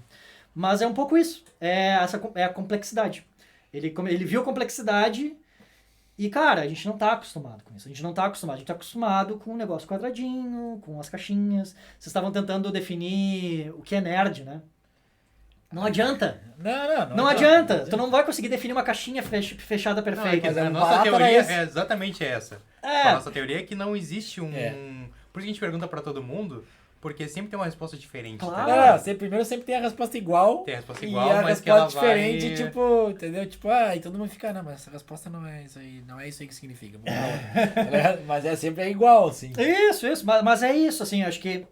Mas é um pouco isso, é a complexidade. Ele viu a complexidade e, cara, a gente não tá acostumado com isso. A gente tá acostumado com um negócio quadradinho, com as caixinhas. Vocês estavam tentando definir o que é nerd, né? Não adianta. Não adianta. Tu não vai conseguir definir uma caixinha fechada perfeita. Mas a nossa teoria é exatamente essa. A nossa teoria é que não existe um... Por isso que a gente pergunta pra todo mundo, Porque sempre tem uma resposta diferente, Claro. tá ligado? Você primeiro sempre tem a resposta igual. Tem a resposta E igual, a mas que resposta ela diferente, vai... tipo, entendeu? Tipo, e todo mundo fica, não, mas essa resposta não é isso aí, não é isso aí que significa. Vamos pra outra. Tá ligado? Mas é sempre igual, assim. Isso, mas é isso, assim, acho que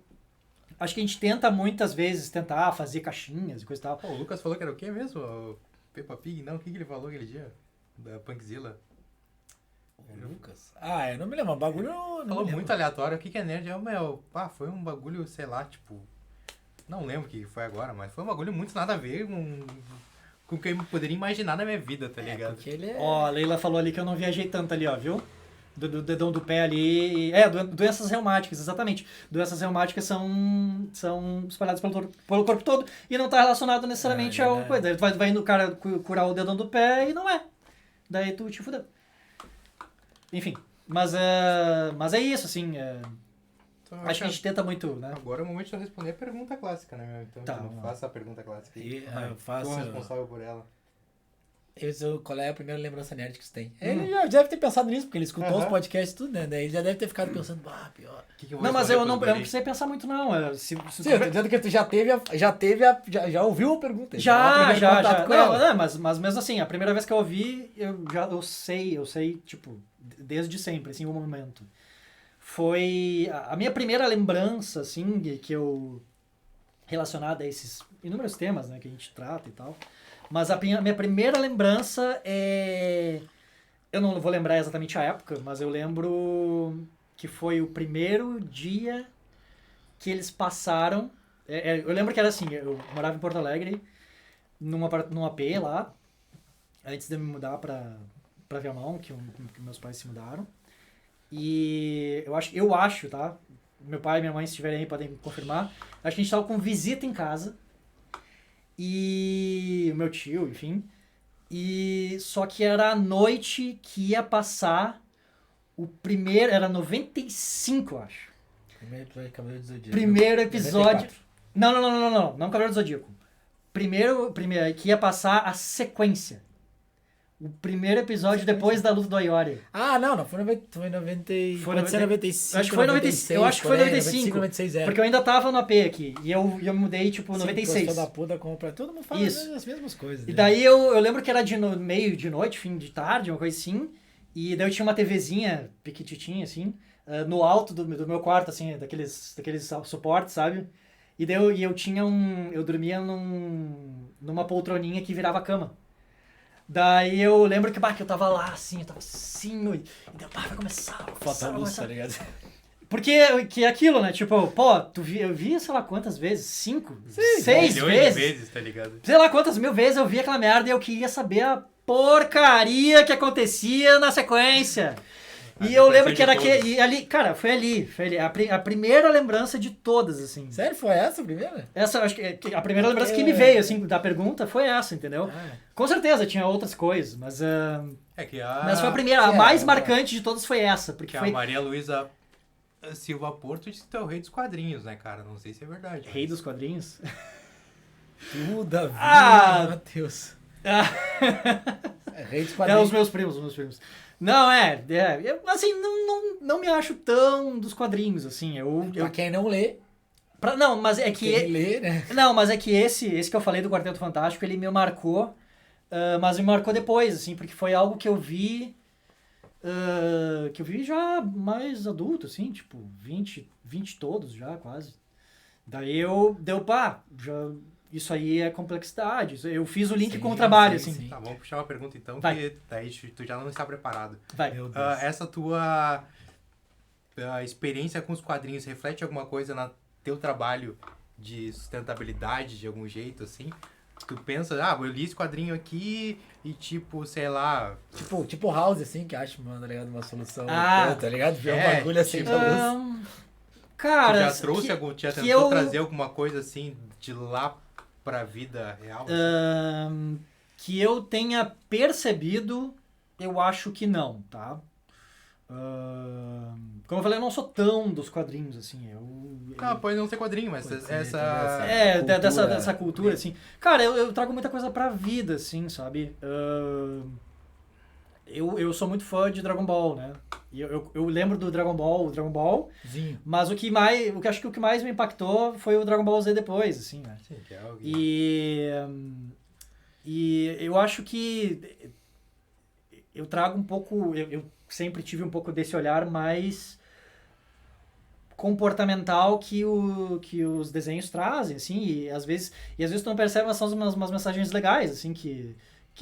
a gente tenta muitas vezes fazer caixinhas e coisa e tal. Pô, o Lucas falou que era o quê mesmo? O Peppa Pig? Não, o que ele falou aquele dia? Da Punkzilla? O Lucas? Eu não me lembro, bagulho eu não Falou me lembro. muito aleatório. O que é nerd? Foi um bagulho, sei lá, tipo... Não lembro o que foi agora, mas foi um bagulho muito nada a ver com o que eu poderia imaginar na minha vida, tá ligado? Porque ele é... Ó, a Leila falou ali que eu não viajei tanto ali, ó, viu? Do dedão do pé ali. Doenças reumáticas, exatamente. Doenças reumáticas são espalhadas pelo corpo todo e não tá relacionado necessariamente ao coisa. Daí tu vai indo o cara curar o dedão do pé e não é. Daí tu te fudeu. Enfim, mas é isso, assim. Então, Acho que a gente tenta muito, né? Agora é o momento de eu responder a pergunta clássica, né, meu? Então, Tá, não vamos lá. faça a pergunta clássica. E, Vai. eu faço... Sou responsável por ela. Qual é a primeira lembrança nerd que você tem? Ele já deve ter pensado nisso, porque ele escutou os podcasts e tudo, né? Daí ele já deve ter ficado pensando, pior. Que eu vou Não, mas responder eu não pros guri? precisei pensar muito, não. Sim, eu tô dizendo que tu já ouviu a pergunta. Já. Com ela. Não, mas mesmo assim, a primeira vez que eu ouvi, eu sei, tipo, desde sempre, assim, o momento. Foi a minha primeira lembrança, assim, que eu... relacionada a esses inúmeros temas, né, que a gente trata e tal. Mas a minha primeira lembrança é... Eu não vou lembrar exatamente a época, mas eu lembro que foi o primeiro dia que eles passaram... eu lembro que era assim, eu morava em Porto Alegre, num AP lá, antes de eu me mudar pra Viamão, que meus pais se mudaram. E eu acho, tá? Meu pai e minha mãe, se estiverem aí, podem confirmar. Acho que a gente tava com visita em casa. E o meu tio, enfim. E só que era a noite que ia passar o primeiro... Era 95, eu acho. Primeiro episódio de Cavaleiro do Zodíaco. Primeiro episódio... 94. Não Cavaleiro do Zodíaco. Primeiro que ia passar a sequência. O primeiro episódio depois da luta do Ayori. Não, foi 90. Pode ser 95. Acho que foi 96. Eu acho que foi 95. 96, Porque eu ainda tava no AP aqui. E eu me mudei, tipo, 96. Sim, da puta compra. Todo mundo fala Isso. as mesmas coisas. E né? daí eu lembro que era meio de noite, fim de tarde, uma coisa assim. E daí eu tinha uma TVzinha piquititinha, assim, no alto do meu quarto, assim, daqueles suportes, sabe? E daí eu tinha eu dormia numa poltroninha que virava cama. Daí eu lembro que eu tava lá, assim, e daí, vai começar. Falta luz, tá ligado? Porque que é aquilo, né? Tipo, eu vi, sei lá quantas vezes? 5? 6 Milhões de vezes? tá ligado? Sei lá quantas mil vezes eu vi aquela merda e eu queria saber a porcaria que acontecia na sequência. E eu lembro que era aquele... E ali, cara, foi ali. A primeira lembrança de todas, assim. Sério? Foi essa a primeira? Essa, acho que a primeira lembrança que me veio, assim, da pergunta foi essa, entendeu? Com certeza, tinha outras coisas, mas... Mas foi a primeira, a mais marcante de todas foi essa. Porque a Maria Luísa Silva Porto disse que tu é o rei dos quadrinhos, né, cara? Não sei se é verdade. Rei dos quadrinhos? Tudo a vida, Matheus. Rei dos É, quadrinhos. os meus primos. Não, assim, não me acho tão dos quadrinhos, assim, Pra quem não lê, não, mas é que... quem lê, né? Não, mas é que esse que eu falei do Quarteto Fantástico, ele me marcou, mas me marcou depois, assim, porque foi algo que eu vi já mais adulto, assim, tipo, 20 todos já, quase. Daí isso aí é complexidade. Eu fiz o link com o trabalho, assim. Sim. Tá, vamos puxar uma pergunta então, Vai. que daí tu já não está preparado. Vai. Meu Deus. Essa tua experiência com os quadrinhos reflete alguma coisa no teu trabalho de sustentabilidade, de algum jeito, assim? Tu pensa, eu li esse quadrinho aqui e tipo, sei lá... Tipo House, assim, que acha, mano, tá ligado? Uma solução, tá ligado? Ver um bagulho assim tipo, pra luz. Cara... Tu já trouxe já tentou trazer alguma coisa assim de lá pra vida real? Assim? Que eu tenha percebido, eu acho que não, tá? Como eu falei, eu não sou tão dos quadrinhos, assim. Pode não ser quadrinho, mas dessa cultura, assim. Cara, eu trago muita coisa pra vida, assim, sabe? eu sou muito fã de Dragon Ball, né? E eu lembro do Dragon Ball, Zinho. mas o que acho que o que mais me impactou foi o Dragon Ball Z depois, assim, né? Sim, que é algo... E eu acho que eu trago um pouco, eu sempre tive um pouco desse olhar mais comportamental que os desenhos trazem, assim, e às vezes tu não percebe, mas são umas mensagens legais, assim, que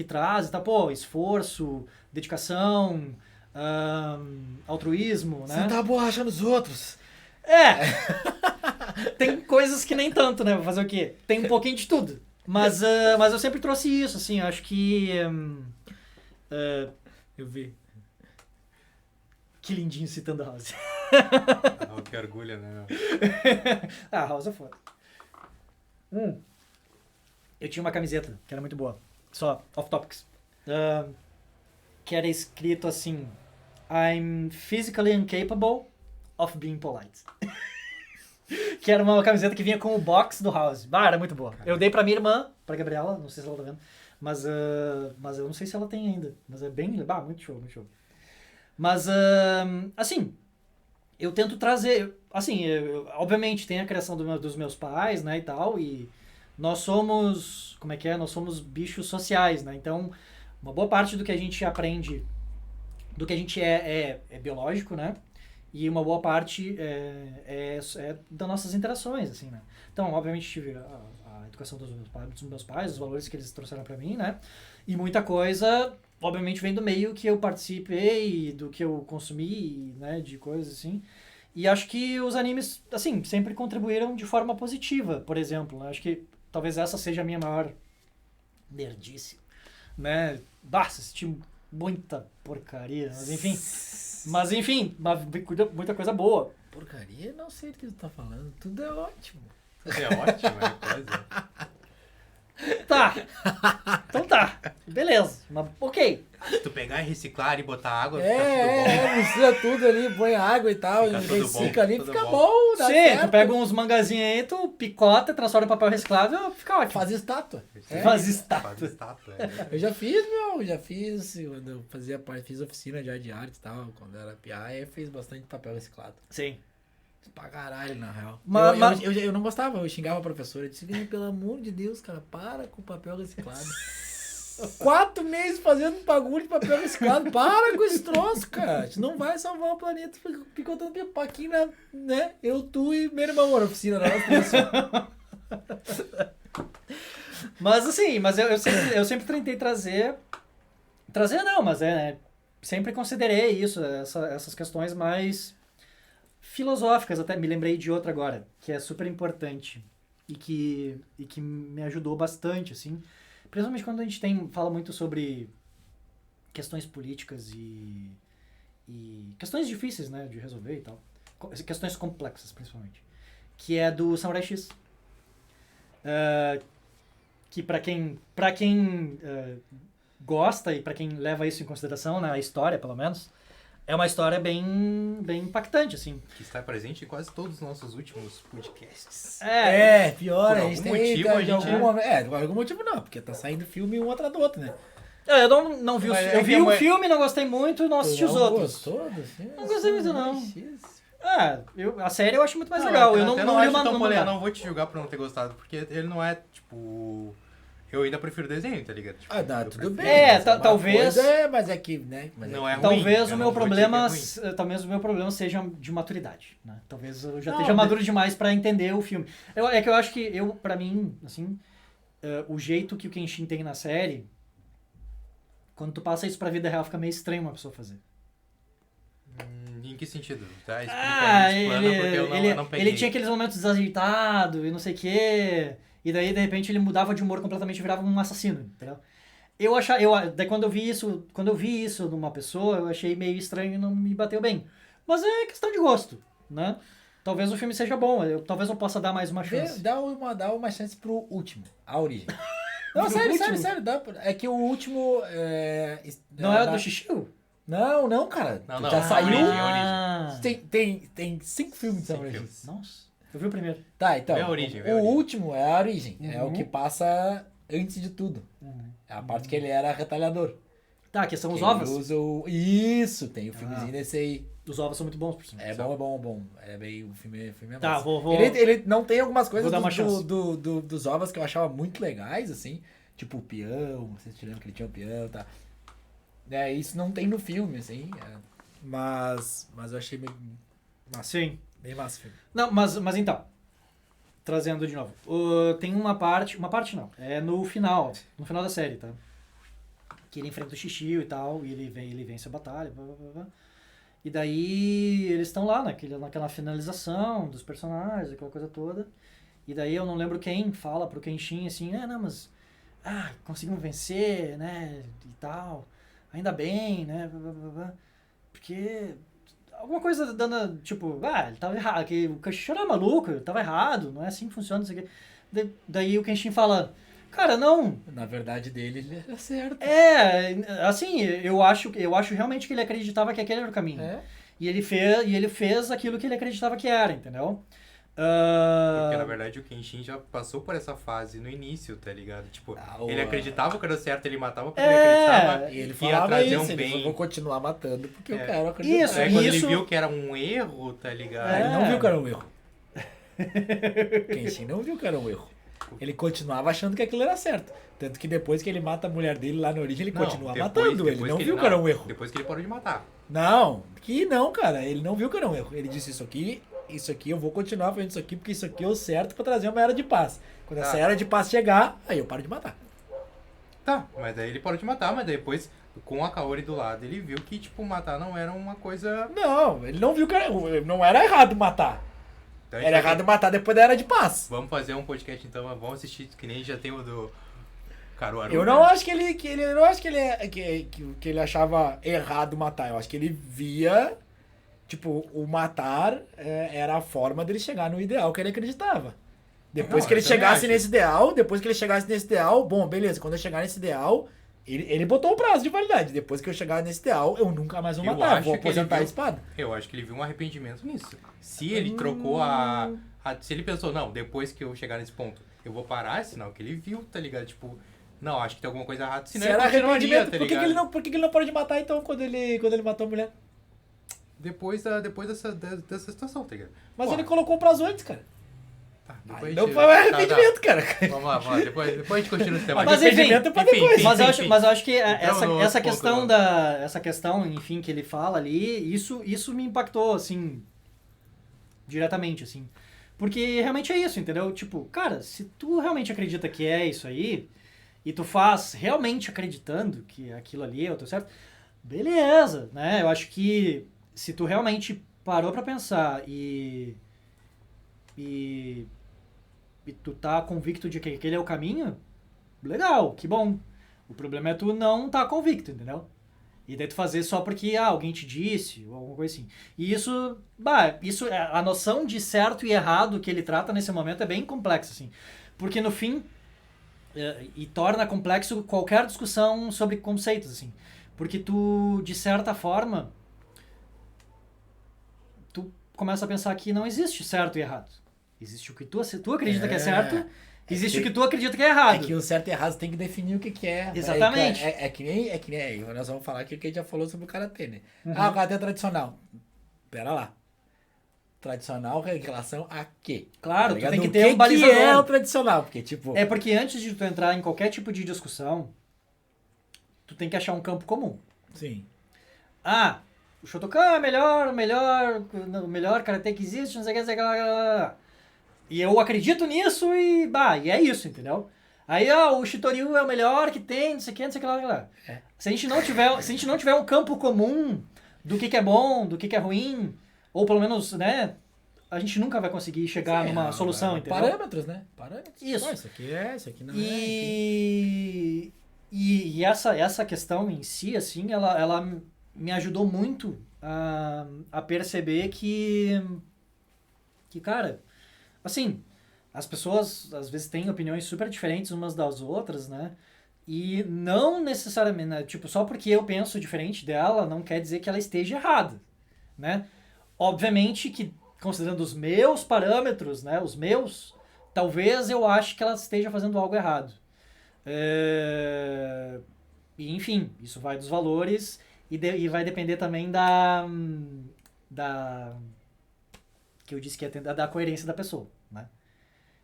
trazem, tá, pô, esforço, dedicação, altruísmo, né? Sentar a borracha nos outros. Tem coisas que nem tanto, né? Vou fazer o quê? Tem um pouquinho de tudo. Mas eu sempre trouxe isso, assim, eu acho que... Eu vi. Que lindinho citando a House. Oh, que orgulho, né? Ah, House é foda. Eu tinha uma camiseta que era muito boa. Só, off topics. Que era escrito assim: I'm physically incapable of being polite. Que era uma camiseta que vinha com o box do House. Ah, era muito boa. Eu dei pra minha irmã, pra Gabriela, não sei se ela tá vendo. Mas eu não sei se ela tem ainda. Mas é bem... muito show, muito show. Mas, assim, eu tento trazer... Assim, obviamente tem a criação dos meus pais, né, e tal, e nós somos... Como é que é? Nós somos bichos sociais, né? Então, uma boa parte do que a gente aprende, do que a gente é biológico, né? E uma boa parte é das nossas interações, assim, né? Então, obviamente, tive a educação dos meus pais, os valores que eles trouxeram pra mim, né? E muita coisa, obviamente, vem do meio que eu participei, do que eu consumi, né? De coisas assim. E acho que os animes, assim, sempre contribuíram de forma positiva, por exemplo. Né? Acho que talvez essa seja a minha maior nerdice, né? Basta, assisti muita porcaria, mas enfim, muita coisa boa. Porcaria? Não sei do que tu tá falando. Tudo é ótimo. É ótimo, é coisa. Tá. Então tá. Beleza. Mas, ok. Se tu pegar e reciclar e botar água, fica tudo bom. mistura tudo ali, põe água e tal, Fica tudo recicla bom, ali, tudo fica bom. bom, dá Sim, certo. tu pega uns mangazinhos aí, tu picota, transforma em papel reciclável, fica ótimo. Faz estátua. Faz estátua. Faz estátua, é. Eu já fiz, quando eu fazia parte, fiz oficina já de arte e tal, quando era PA, eu fiz bastante papel reciclado. Sim. Pra caralho, na real. Mas- Eu não gostava, eu xingava a professora. Eu disse, pelo amor de Deus, cara, para com o papel reciclado. 4 meses fazendo bagulho de papel reciclado. Para com esse troço, cara. A gente não vai salvar o planeta picotando pipoquinho, né? Eu, tu e meu irmão na oficina. Mas assim, eu sempre tentei trazer não, mas sempre considerei isso, essas questões mais filosóficas. Até me lembrei de outra agora, que é super importante e que me ajudou bastante, assim, principalmente quando a gente fala muito sobre questões políticas e questões difíceis, né, de resolver e tal, questões complexas, principalmente, que é do Samurai X. Que pra quem gosta e pra quem leva isso em consideração, né, a história, pelo menos, é uma história bem impactante, assim. Que está presente em quase todos os nossos últimos podcasts. Pior, Por a gente algum tem motivo, a gente- por algum motivo não, porque tá saindo filme um atrás do outro, né? Eu não vi Mas eu é vi que um é- filme, não gostei muito, não assisti os outros. Gostou do filme? Não gostei muito, não. X. A série eu acho muito mais legal. Eu não li acho uma tão no polêmico, mangá. eu não vou te julgar por não ter gostado, porque ele não é, tipo... Eu ainda prefiro desenho, tá ligado? Tipo, Dá, eu tudo prefiro- bem. mas uma talvez- coisa mas é que, né? Mas Não é ruim. Talvez eu o não meu vou dizer que problema, é ruim. talvez o meu problema seja de maturidade, né? Talvez eu já Não, esteja maduro demais pra entender o filme. É que eu acho que pra mim, assim, o jeito que o Kenshin tem na série, quando tu passa isso pra vida real, fica meio estranho uma pessoa fazer. Em que sentido? Tá, explica aí, explana, porque eu não peguei. ele tinha aqueles momentos desajeitados e não sei o quê, e daí, de repente, ele mudava de humor completamente e virava um assassino, entendeu? Daí quando eu vi isso numa pessoa, eu achei meio estranho e não me bateu bem. Mas é questão de gosto, né? Talvez o filme seja bom, talvez eu possa dar mais uma chance. Dá uma chance pro último, A Origem. Não, Pro sério, último? sério. É que o último... Não é o do Xixiu? Não, cara. Não, Já a saiu. Origem. Tem 5 filmes de Cinco Samurai filmes. X. Nossa, eu vi o primeiro. Tá, então. Vê a origem, vê a o origem. último é A Origem. É o Uhum. que passa antes de tudo. É a parte que ele era retalhador. Tá, que são os Que ovos. ele usa Isso, tem o filmezinho desse aí. Os ovos são muito bons, por sinal. É bom, é bom, é bom. É bem, o filme é Tá, massa. vou... Ele não tem algumas coisas Vou dar uma chance. dos ovos que eu achava muito legais, assim. Tipo o peão, vocês te lembram que ele tinha o peão e tá. Isso não tem no filme, assim. Mas eu achei meio massa. Sim. Bem massa o filme. Não, mas então, trazendo de novo. Tem uma parte não, é no final da série, tá? Que ele enfrenta o Shishio e tal, e ele vence a batalha, blá, blá, blá, blá. E daí eles estão lá naquela finalização dos personagens, aquela coisa toda. E daí eu não lembro quem fala pro Kenshin assim, não, mas conseguimos vencer, né, e tal. Ainda bem, né, blá, blá, blá, blá. Porque alguma coisa dando, tipo, ele tava errado, que o Kenshin era maluco, tava errado, não é assim que funciona isso aqui. Daí o Kenshin fala, cara, não. Na verdade dele, ele era certo. Assim, eu acho realmente que ele acreditava que aquele era o caminho. E ele fez aquilo que ele acreditava que era, entendeu? Porque, na verdade, o Kenshin já passou por essa fase no início, tá ligado? Tipo, ele acreditava que era certo, ele matava porque ele acreditava e ele que ia falava trazer isso, um bem. Eu vou continuar matando porque eu quero acreditar. Isso, Aí quando ele viu que era um erro, tá ligado? Ele não viu que era um erro. Kenshin não viu que era um erro. Ele continuava achando que aquilo era certo. Tanto que depois que ele mata a mulher dele lá na origem, ele continua matando. Ele não viu que era um erro. Depois que ele parou de matar. Não, cara. Ele não viu que era um erro. Ele disse isso aqui eu vou continuar fazendo isso aqui, porque isso aqui é o certo pra trazer uma era de paz. Quando essa era de paz chegar, aí eu paro de matar. Tá, mas daí ele parou de matar, mas depois, com a Kaori do lado, ele viu que, tipo, matar não era uma coisa... Não, ele não viu que não era errado matar. Então, era errado matar depois da era de paz. Vamos fazer um podcast, então, vamos assistir, que nem já tem o do Caruaru. Eu não acho que ele achava errado matar. Eu acho que ele via, tipo, o matar era a forma dele chegar no ideal que ele acreditava. Depois que ele chegasse nesse ideal, bom, beleza, quando eu chegar nesse ideal, ele botou o prazo de validade. Depois que eu chegar nesse ideal, eu nunca mais vou matar, vou aposentar a espada. Eu acho que ele viu um arrependimento nisso. Se ele trocou se ele pensou, não, depois que eu chegar nesse ponto, eu vou parar, é sinal que ele viu, tá ligado? Tipo, não, acho que tem alguma coisa errada. Se era arrependimento, por que ele não parou de matar, então, quando ele matou a mulher? Depois dessa situação, tá ligado? Mas ele colocou o prazo antes, cara. Não foi um arrependimento, cara. Vamos lá. Depois a gente continua esse tema. Mas enfim, mas eu acho que essa questão, enfim, que ele fala ali, isso me impactou, assim, diretamente, assim. Porque realmente é isso, entendeu? Tipo, cara, se tu realmente acredita que é isso aí, e tu faz realmente acreditando que aquilo ali é o teu certo, beleza, né? Eu acho que se tu realmente parou pra pensar e tu tá convicto de que aquele é o caminho, legal, que bom. O problema é tu não tá convicto, entendeu? E daí tu fazer só porque alguém te disse, ou alguma coisa assim. E isso, a noção de certo e errado que ele trata nesse momento é bem complexa, assim. Porque no fim, e torna complexo qualquer discussão sobre conceitos, assim. Porque tu, de certa forma, tu começa a pensar que não existe certo e errado. Existe o que tu acredita que é certo, existe o que tu acredita que é errado. É que o certo e errado tem que definir o que é. Exatamente. É que nem nós vamos falar aquilo que a gente já falou sobre o Karatê, né? O Karatê é tradicional. Pera lá. Tradicional em relação a quê? Claro, tá tu tem que ter um balizador. O que é balizador. o tradicional? Porque, tipo... É porque antes de tu entrar em qualquer tipo de discussão, tu tem que achar um campo comum. Sim. O Shotokan é o melhor karatê que existe, não sei o que, não sei o que. E eu acredito nisso e é isso, entendeu? Aí, o Shitoryu é o melhor que tem, não sei o que, não sei o que. Se a gente não tiver um campo comum do que é bom, do que é ruim, ou pelo menos, né, a gente nunca vai conseguir chegar numa solução, entendeu? Parâmetros, né? Parâmetros. Isso. Isso aqui isso aqui não é. E essa questão em si, assim, ela me ajudou muito a perceber que, cara, assim, as pessoas às vezes têm opiniões super diferentes umas das outras, né? E não necessariamente, né? Tipo, só porque eu penso diferente dela, não quer dizer que ela esteja errada, né? Obviamente que, considerando os meus parâmetros, né? Os meus, talvez eu ache que ela esteja fazendo algo errado. E, enfim, isso vai dos valores e vai depender também da que eu disse que ia ter, da coerência da pessoa, né?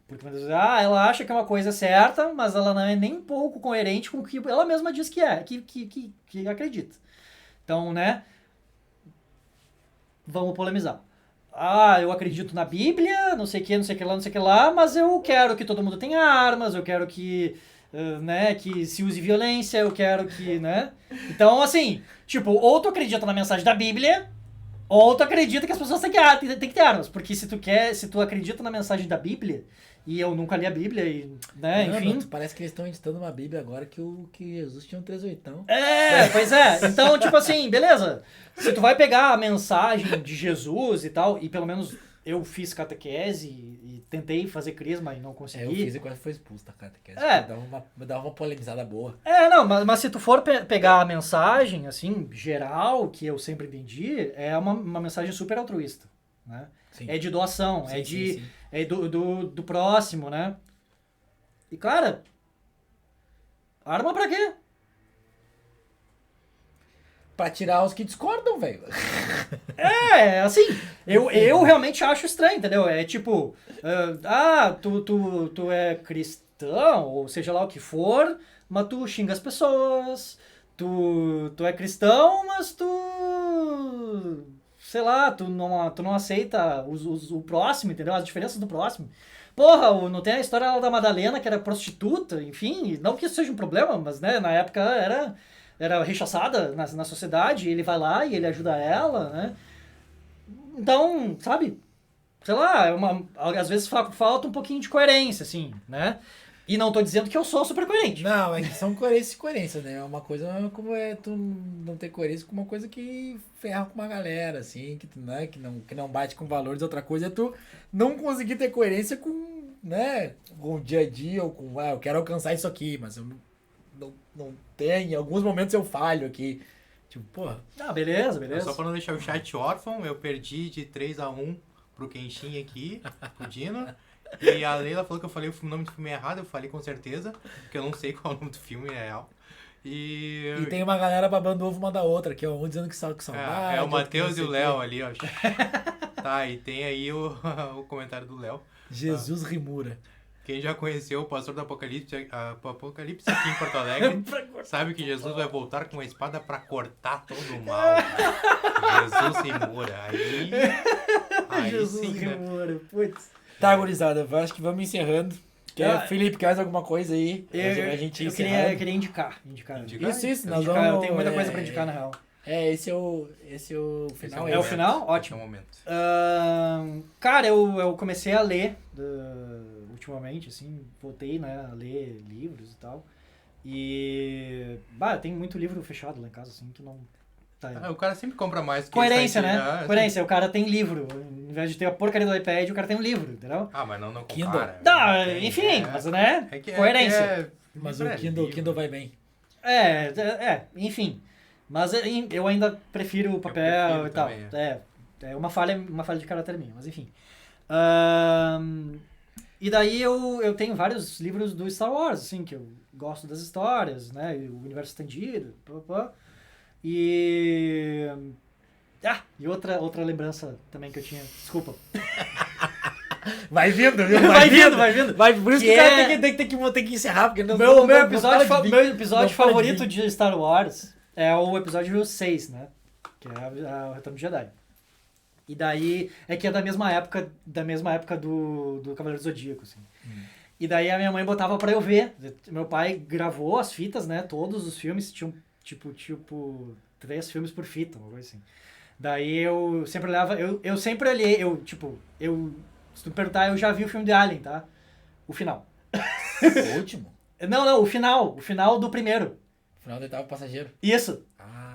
Porque muitas vezes, ela acha que é uma coisa certa, mas ela não é nem um pouco coerente com o que ela mesma diz que é, que acredita. Então, né? Vamos polemizar. Eu acredito na Bíblia, não sei o que, não sei o que lá, não sei o que lá, mas eu quero que todo mundo tenha armas, eu quero que, né, que se use violência, eu quero que, né? Então, assim, tipo, ou tu acredita na mensagem da Bíblia, ou tu acredita que as pessoas têm que ter armas. Porque se tu acredita na mensagem da Bíblia, e eu nunca li a Bíblia, e, né, Não, enfim... não, parece que eles estão editando uma Bíblia agora que Jesus tinha um 38. Pois é. Então, tipo assim, beleza. Se tu vai pegar a mensagem de Jesus e tal, e pelo menos eu fiz catequese e tentei fazer crisma e não consegui. Eu fiz e quase foi expulso da catequese. Dava uma polemizada boa. Não, mas se tu for pegar a mensagem, assim, geral, que eu sempre entendi, é uma mensagem super altruísta, né? Sim. É de doação, Sim, sim. é do próximo, né? E, cara, arma pra quê? Pra tirar os que discordam, velho. Assim, eu realmente acho estranho, entendeu? É tipo, tu é cristão, ou seja lá o que for, mas tu xinga as pessoas, tu é cristão, mas tu, sei lá, tu não aceita o próximo, entendeu? As diferenças do próximo. Porra, não tem a história lá da Madalena, que era prostituta, enfim, não que isso seja um problema, mas, né, na época era rechaçada na sociedade, e ele vai lá e ele ajuda ela, né? Então, sabe? Sei lá, às vezes falta um pouquinho de coerência, assim, né? E não tô dizendo que eu sou super coerente. Não, é que são coerência e coerência, né? Uma coisa como é tu não ter coerência com uma coisa que ferra com uma galera, assim, que, né, que não bate com valores. Outra coisa é tu não conseguir ter coerência com, né, com o dia a dia, ou com, eu quero alcançar isso aqui, mas eu não tenho. Em alguns momentos eu falho aqui. Tipo, porra. Beleza. Só pra não deixar o chat órfão, eu perdi de 3-1 pro Kenshin aqui, pro Dino. E a Leila falou que eu falei o nome do filme errado, eu falei com certeza, porque eu não sei qual é o nome do filme real. E tem uma galera babando ovo uma da outra, que é um dizendo que são é o Matheus e o Léo ali, ó. Tá, e tem aí o comentário do Léo. Jesus Rimura. Quem já conheceu o pastor do Apocalipse aqui em Porto Alegre, sabe que Jesus vai voltar com a espada pra cortar todo o mal. Jesus Rimura. Aí Jesus sim, né? Rimura, putz. Tá, gurizada, acho que vamos encerrando. Felipe, quer mais alguma coisa aí? Eu queria indicar. Isso, nós indicar, vamos... eu tenho muita coisa pra indicar, na real. Esse é o final. É o final? Ótimo. É o momento. Cara, eu comecei a ler ultimamente, assim, voltei, né, a ler livros e tal. E... tem muito livro fechado lá em casa, assim, que não... O cara sempre compra mais. Coerência, né? Coerência, o cara tem livro. Ao invés de ter a porcaria do iPad, o cara tem um livro, entendeu? Mas não Kindle. compara. Enfim, mas, né? Coerência. Mas o Kindle vai bem. Enfim. Mas eu ainda prefiro o papel e tal. Também, É uma falha de caráter minha, mas enfim. E daí eu tenho vários livros do Star Wars, assim, que eu gosto das histórias, né? O universo estendido, E outra lembrança também que eu tinha. Desculpa. Vai vindo, viu? Vai vindo. Por isso que o cara tem que encerrar, porque não... Meu episódio favorito de Star Wars é o episódio 6, né? Que é o Retorno de Jedi. E daí é que é da mesma época do Cavaleiro do Zodíaco, assim. E daí a minha mãe botava pra eu ver. Meu pai gravou as fitas, né? Todos os filmes tinham tipo 3 filmes por fita, uma coisa assim. Daí eu sempre olhava, eu sempre olhei, se tu me perguntar, eu já vi o filme de Alien, tá? O final. O último? Não, o final do primeiro. O final do Oitavo Passageiro. Isso.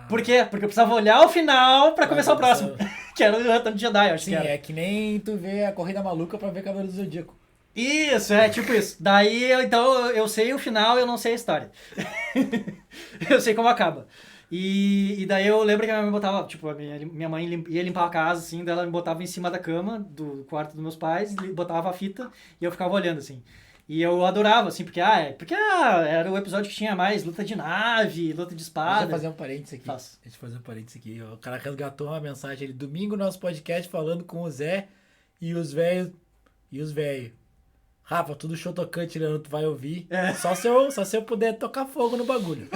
Por quê? Porque eu precisava olhar o final pra começar o próximo. Que era o Retorno de Jedi, acho que era. Sim, é que nem tu vê a Corrida Maluca pra ver Cavaleiro do Zodíaco. Isso, tipo isso. Daí, então, eu sei o final e eu não sei a história. Eu sei como acaba. E daí eu lembro que a minha mãe botava, tipo, minha mãe ia limpar a casa, assim, daí ela me botava em cima da cama do quarto dos meus pais, botava a fita e eu ficava olhando, assim. E eu adorava, assim, porque era o episódio que tinha mais luta de nave, luta de Deixa espada. eu fazer um parênteses aqui. Faz. Deixa eu fazer um parênteses aqui. O cara resgatou uma mensagem ali. Domingo, nosso podcast falando com o Zé e os velhos. Rafa, tudo show tocante, Leandro, tu vai ouvir. Só se eu puder tocar fogo no bagulho.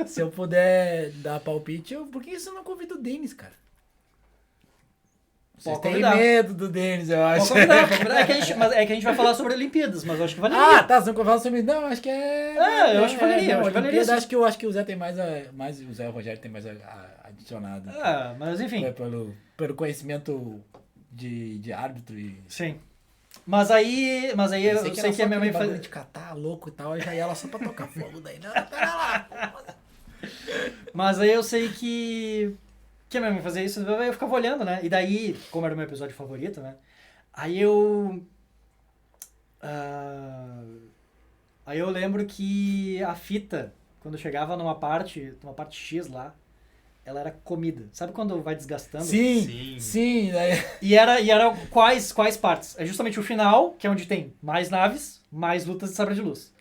Se eu puder dar palpite, por que você não convida o Denis, cara? Vocês Pode têm convidar. medo do Denis, eu acho. Pode convidar. É que a gente vai falar sobre Olimpíadas, mas eu acho que valeria. Ah, tá, você não conversa sobre... Não, acho que é... eu acho que valeria, não, eu acho que valeria, Olimpíada, sim. acho que o Zé tem mais o Zé e o Rogério tem mais adicionado. Mas enfim. Pelo conhecimento de árbitro e... Sim. Mas aí eu sei que a minha mãe fazia... fazia... de catar, louco e tal, eu já ia lá só pra tocar fogo daí. Não, pera lá. Mas aí eu sei que a minha mãe fazia isso, eu ficava olhando, né? E daí, como era o meu episódio favorito, né? Aí eu lembro que a fita, quando chegava numa parte X lá, ela era comida. Sabe quando vai desgastando? Sim. Daí... E era quais partes? É justamente o final, que é onde tem mais naves, mais lutas de sabre de luz.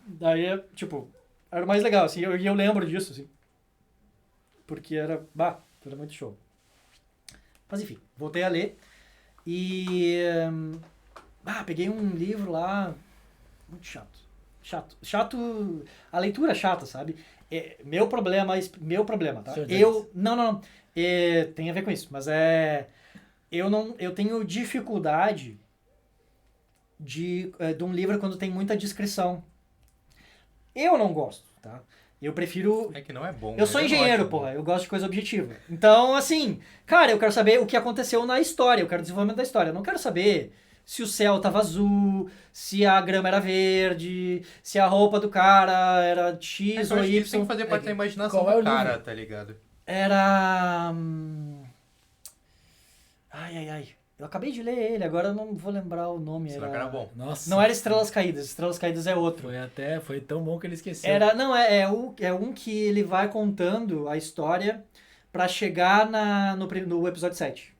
Daí, tipo, era o mais legal, assim, eu lembro disso, assim. Porque era muito show. Mas enfim, voltei a ler e... peguei um livro lá, muito chato, a leitura é chata, sabe? Meu problema, tá? Não. Tem a ver com isso, mas eu tenho dificuldade de um livro quando tem muita descrição. Eu não gosto, tá? Eu prefiro... É que não é bom. Eu sou engenheiro, porra. Eu gosto de coisa objetiva. Então, assim, cara, eu quero saber o que aconteceu na história. Eu quero desenvolvimento da história. Eu não quero saber se o céu tava azul, se a grama era verde, se a roupa do cara era X ou Y. Isso tem que fazer parte da imaginação Qual é o do cara, livro? tá ligado? Era... Ai. Eu acabei de ler ele, agora eu não vou lembrar o nome. Será que era bom? Nossa. Não era Estrelas Caídas. Estrelas Caídas é outro. Foi tão bom que ele esqueceu. É um que ele vai contando a história pra chegar no episódio 7.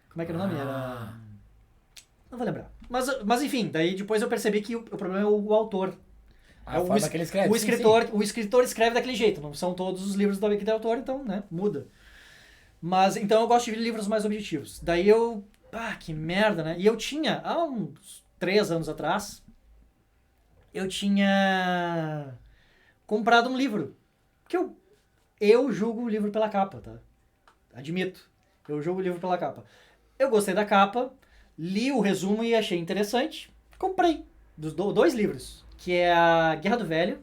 Como é que era o nome? Era... Não vou lembrar. Mas enfim, daí depois eu percebi que o problema é o autor. A forma que ele escreve. O escritor escreve daquele jeito. Não são todos os livros do autor, então, né, muda. Mas, então eu gosto de livros mais objetivos. Daí eu... que merda, né? E eu tinha, há uns 3 anos atrás, eu tinha comprado um livro. Porque eu julgo o livro pela capa, tá? Admito. Eu julgo o livro pela capa. Eu gostei da capa, li o resumo e achei interessante. Comprei. Dos 2 livros. Que é a Guerra do Velho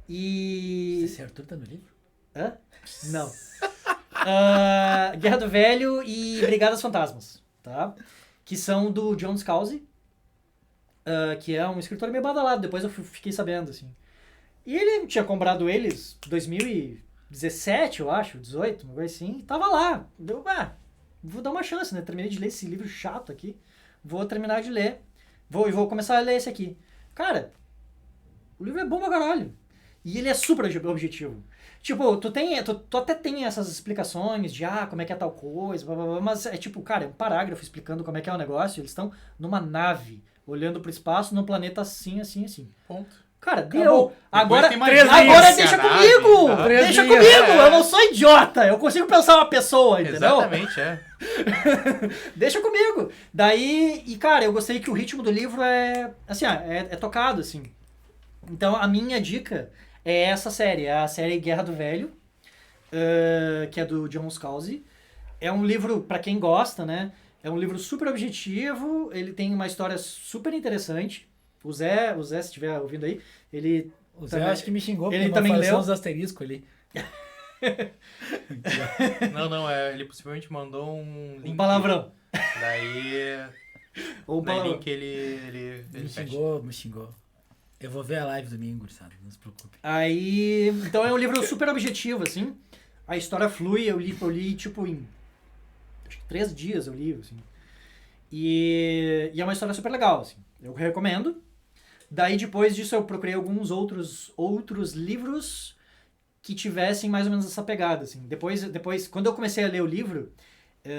e... Esse Arthur tá no livro? Hã? Não. Guerra do Velho e Brigadas Fantasmas, tá? Que são do John Scalzi, que é um escritor meio badalado, depois eu fiquei sabendo, assim. E ele tinha comprado eles em 2017, eu acho, 18, uma coisa assim, e tava lá. Deu, vou dar uma chance, né? Terminei de ler esse livro chato aqui, vou terminar de ler, vou começar a ler esse aqui. Cara, o livro é bom pra caralho. E ele é super objetivo. Tipo, tu até tem essas explicações de, como é que é tal coisa, blá, blá, blá, mas é tipo, cara, é um parágrafo explicando como é que é o negócio, eles estão numa nave, olhando pro espaço, num planeta assim. Ponto. Cara, deu. Agora dias, deixa caralho. comigo! Deixa comigo! Eu não sou idiota! Eu consigo pensar uma pessoa, entendeu? Exatamente, Deixa comigo! Daí, cara, eu gostei que o ritmo do livro é, assim, é tocado, assim. Então, a minha dica é essa série, é a série Guerra do Velho, que é do John Scalzi. É um livro, pra quem gosta, né? É um livro super objetivo, ele tem uma história super interessante. O Zé, se estiver ouvindo aí, ele... O Zé acho que me xingou porque ele não também faz leu os asteriscos ali. Não, ele possivelmente mandou um link. Um palavrão. Daí... Ou um palavrão. link ele Me xingou. Eu vou ver a live domingo, gurizada, não se preocupe. Aí, então é um livro super objetivo, assim. A história flui, eu li tipo em... Acho que 3 dias eu li, assim. E é uma história super legal, assim. Eu recomendo. Daí, depois disso, eu procurei alguns outros livros que tivessem mais ou menos essa pegada, assim. Depois, quando eu comecei a ler o livro,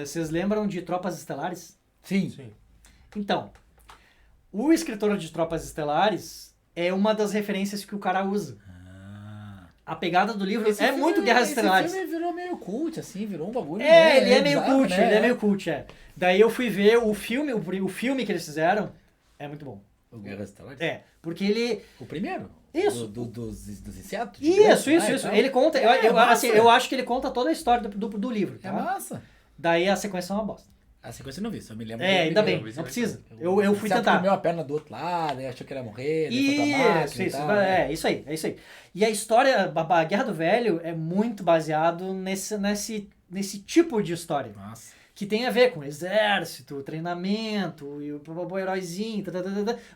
vocês lembram de Tropas Estelares? Sim. Sim. Então, o escritor de Tropas Estelares é uma das referências que o cara usa. A pegada do livro Esse filme- muito Guerras Estelares. Esse filme virou meio cult, assim, virou um bagulho. Ele é meio bizarro, cult, né? ele é meio cult, Daí eu fui ver o filme que eles fizeram, é muito bom. O Guerras Estelares? Porque ele... O primeiro? Isso. Dos insetos? Isso. Então. Ele conta, massa. eu acho que ele conta toda a história do livro, tá? É massa. Daí a sequência é uma bosta. A sequência eu não vi, só me lembro. Ainda bem, vi, não vi. precisa. Eu fui Sabe, tentar. comeu a perna do outro lado, aí achou que ele ia morrer, daí foi pra máquina e Isso, tal, né? isso aí. E a história, a Guerra do Velho é muito baseado nesse tipo de história. Nossa. Que tem a ver com exército, treinamento, e o heróizinho,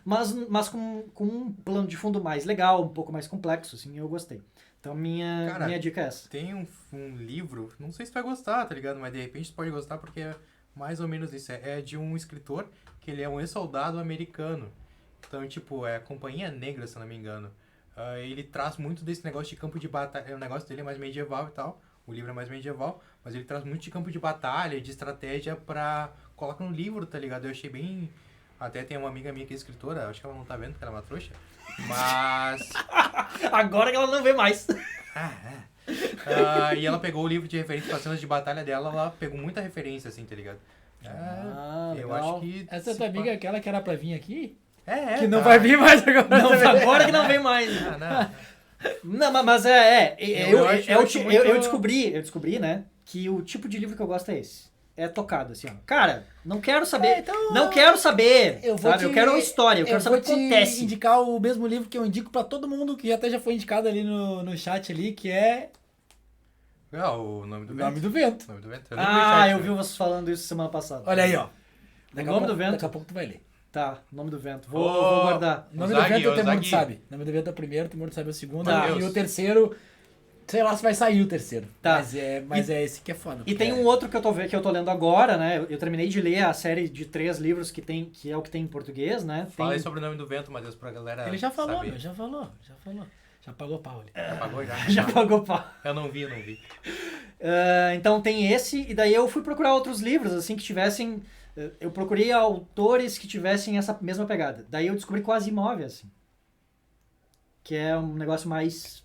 mas com um plano de fundo mais legal, um pouco mais complexo, assim, eu gostei. Então minha dica é essa. Tem um livro, não sei se tu vai gostar, tá ligado? Mas de repente tu pode gostar porque é mais ou menos isso. É de um escritor que ele é um ex-soldado americano. Então, tipo, é Companhia Negra, se eu não me engano. Ele traz muito desse negócio de campo de batalha. O negócio dele é mais medieval e tal. O livro é mais medieval. Mas ele traz muito de campo de batalha, de estratégia pra... Coloca no livro, tá ligado? Eu achei bem... Até tem uma amiga minha que é escritora. Acho que ela não tá vendo porque ela é uma trouxa. Mas... Agora que ela não vê mais. E ela pegou o livro de referência para cenas de batalha dela, ela pegou muita referência, assim, tá ligado? Eu legal. acho que... Essa tua amiga é aquela que era pra vir aqui? É, Que não tá. vai vir mais agora. Não, também. agora que não vem mais. Não. Não, mas eu descobri, né, que o tipo de livro que eu gosto é esse. É tocado, assim, ó. Cara, não quero saber. Então, não quero saber. eu vou sabe? Eu quero uma história, eu quero saber o que vou te acontece. indicar o mesmo livro que eu indico pra todo mundo, que até já foi indicado ali no chat ali, que é O Nome do O Vento. Nome do Vento. O Nome do Vento. Eu vi vocês falando isso semana passada. Olha aí, ó. O Nome do Vento. Daqui a pouco tu vai ler. Tá, Nome do Vento. Vou guardar. O Nome do Zagui, Vento o ô, Temor Zagui. sabe. O Nome do Vento é o primeiro, o Temor sabe é o segundo. Tá. E o terceiro, sei lá se vai sair o terceiro. Tá. Mas é esse que é foda. E tem um outro que eu tô lendo agora, né? Eu terminei de ler a série de 3 livros que é o que tem em português, né? Fala aí Tem... sobre o Nome do Vento, Matheus, pra galera Ele já falou, saber. meu, já falou. Já pagou pau ali. Já pagou já? Já pagou pau. Eu não vi. Então tem esse, e daí eu fui procurar outros livros, assim, que tivessem... Eu procurei autores que tivessem essa mesma pegada. Daí eu descobri com Asimov, assim. Que é um negócio mais...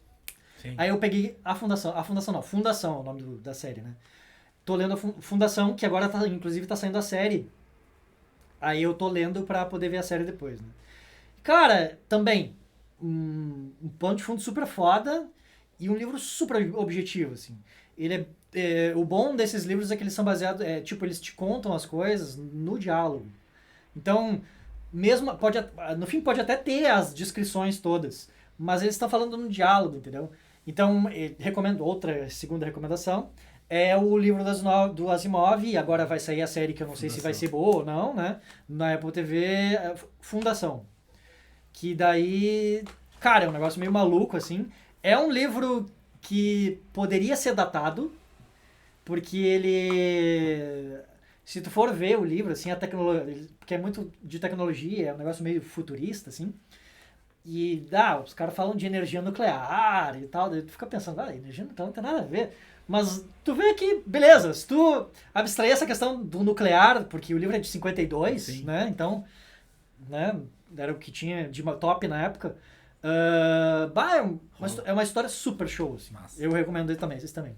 Sim. Aí eu peguei Fundação é o nome da série, né? Tô lendo a Fundação, que agora inclusive tá saindo a série. Aí eu tô lendo pra poder ver a série depois, né? Cara, também, um plano de fundo super foda e um livro super objetivo, assim. Ele o bom desses livros é que eles são baseados, eles te contam as coisas no diálogo. Então, no fim pode até ter as descrições todas, mas eles estão falando no diálogo, entendeu? Então, recomendo, outra segunda recomendação, é o livro do Asimov, e agora vai sair a série que eu não sei se vai ser boa ou não, né? Na Apple TV, Fundação. Que daí, cara, é um negócio meio maluco, assim. É um livro que poderia ser datado, porque ele... Se tu for ver o livro, assim, a tecnologia... Porque é muito de tecnologia, é um negócio meio futurista, assim. E, os caras falam de energia nuclear e tal, daí tu fica pensando, energia nuclear não tem nada a ver. Mas tu vê que, beleza, se tu abstrair essa questão do nuclear, porque o livro é de 52, Sim. né, então, né, era o que tinha de top na época, é uma história super show, assim. Massa. Eu recomendo ele também, vocês também.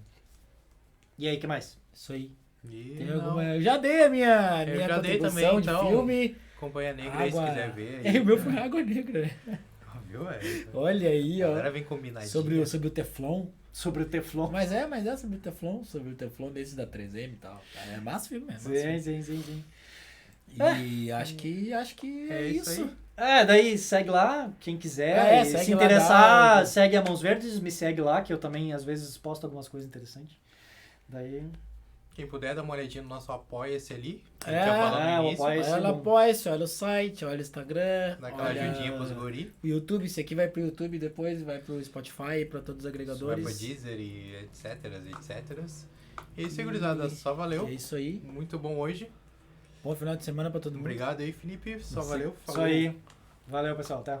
E aí, que mais? Isso aí. E Tem não. alguma... Eu já dei a minha já dei contribuição também, de então. filme. Companhia Negra aí, se Água... quiser ver. O meu foi Água Negra, né? Viu? Olha aí, A ó. galera vem combinadinha. Sobre o Teflon. Sobre o Teflon. Mas é sobre o Teflon desses da 3M e tal. É massa filme mesmo. Sim. E acho que é isso. Daí segue lá, quem quiser. Segue se lá, interessar, dá. segue a Mãos Verdes, me segue lá, que eu também às vezes posto algumas coisas interessantes. Daí. Quem puder dar uma olhadinha no nosso Apoia-se ali. É, já falou no o início. Apoia-se. Olha apoia-se, olha o site, olha o Instagram. Dá aquela olha ajudinha pros guri. o YouTube, esse aqui vai pro YouTube, depois vai pro Spotify, pra todos os Vai agregadores. pra Deezer e etc. E isso aí, gurizada. Só valeu. É isso aí. Muito bom hoje. Bom final de semana pra todo mundo. Obrigado aí, Felipe. Só Sim. valeu. Isso aí. Valeu, pessoal. Até.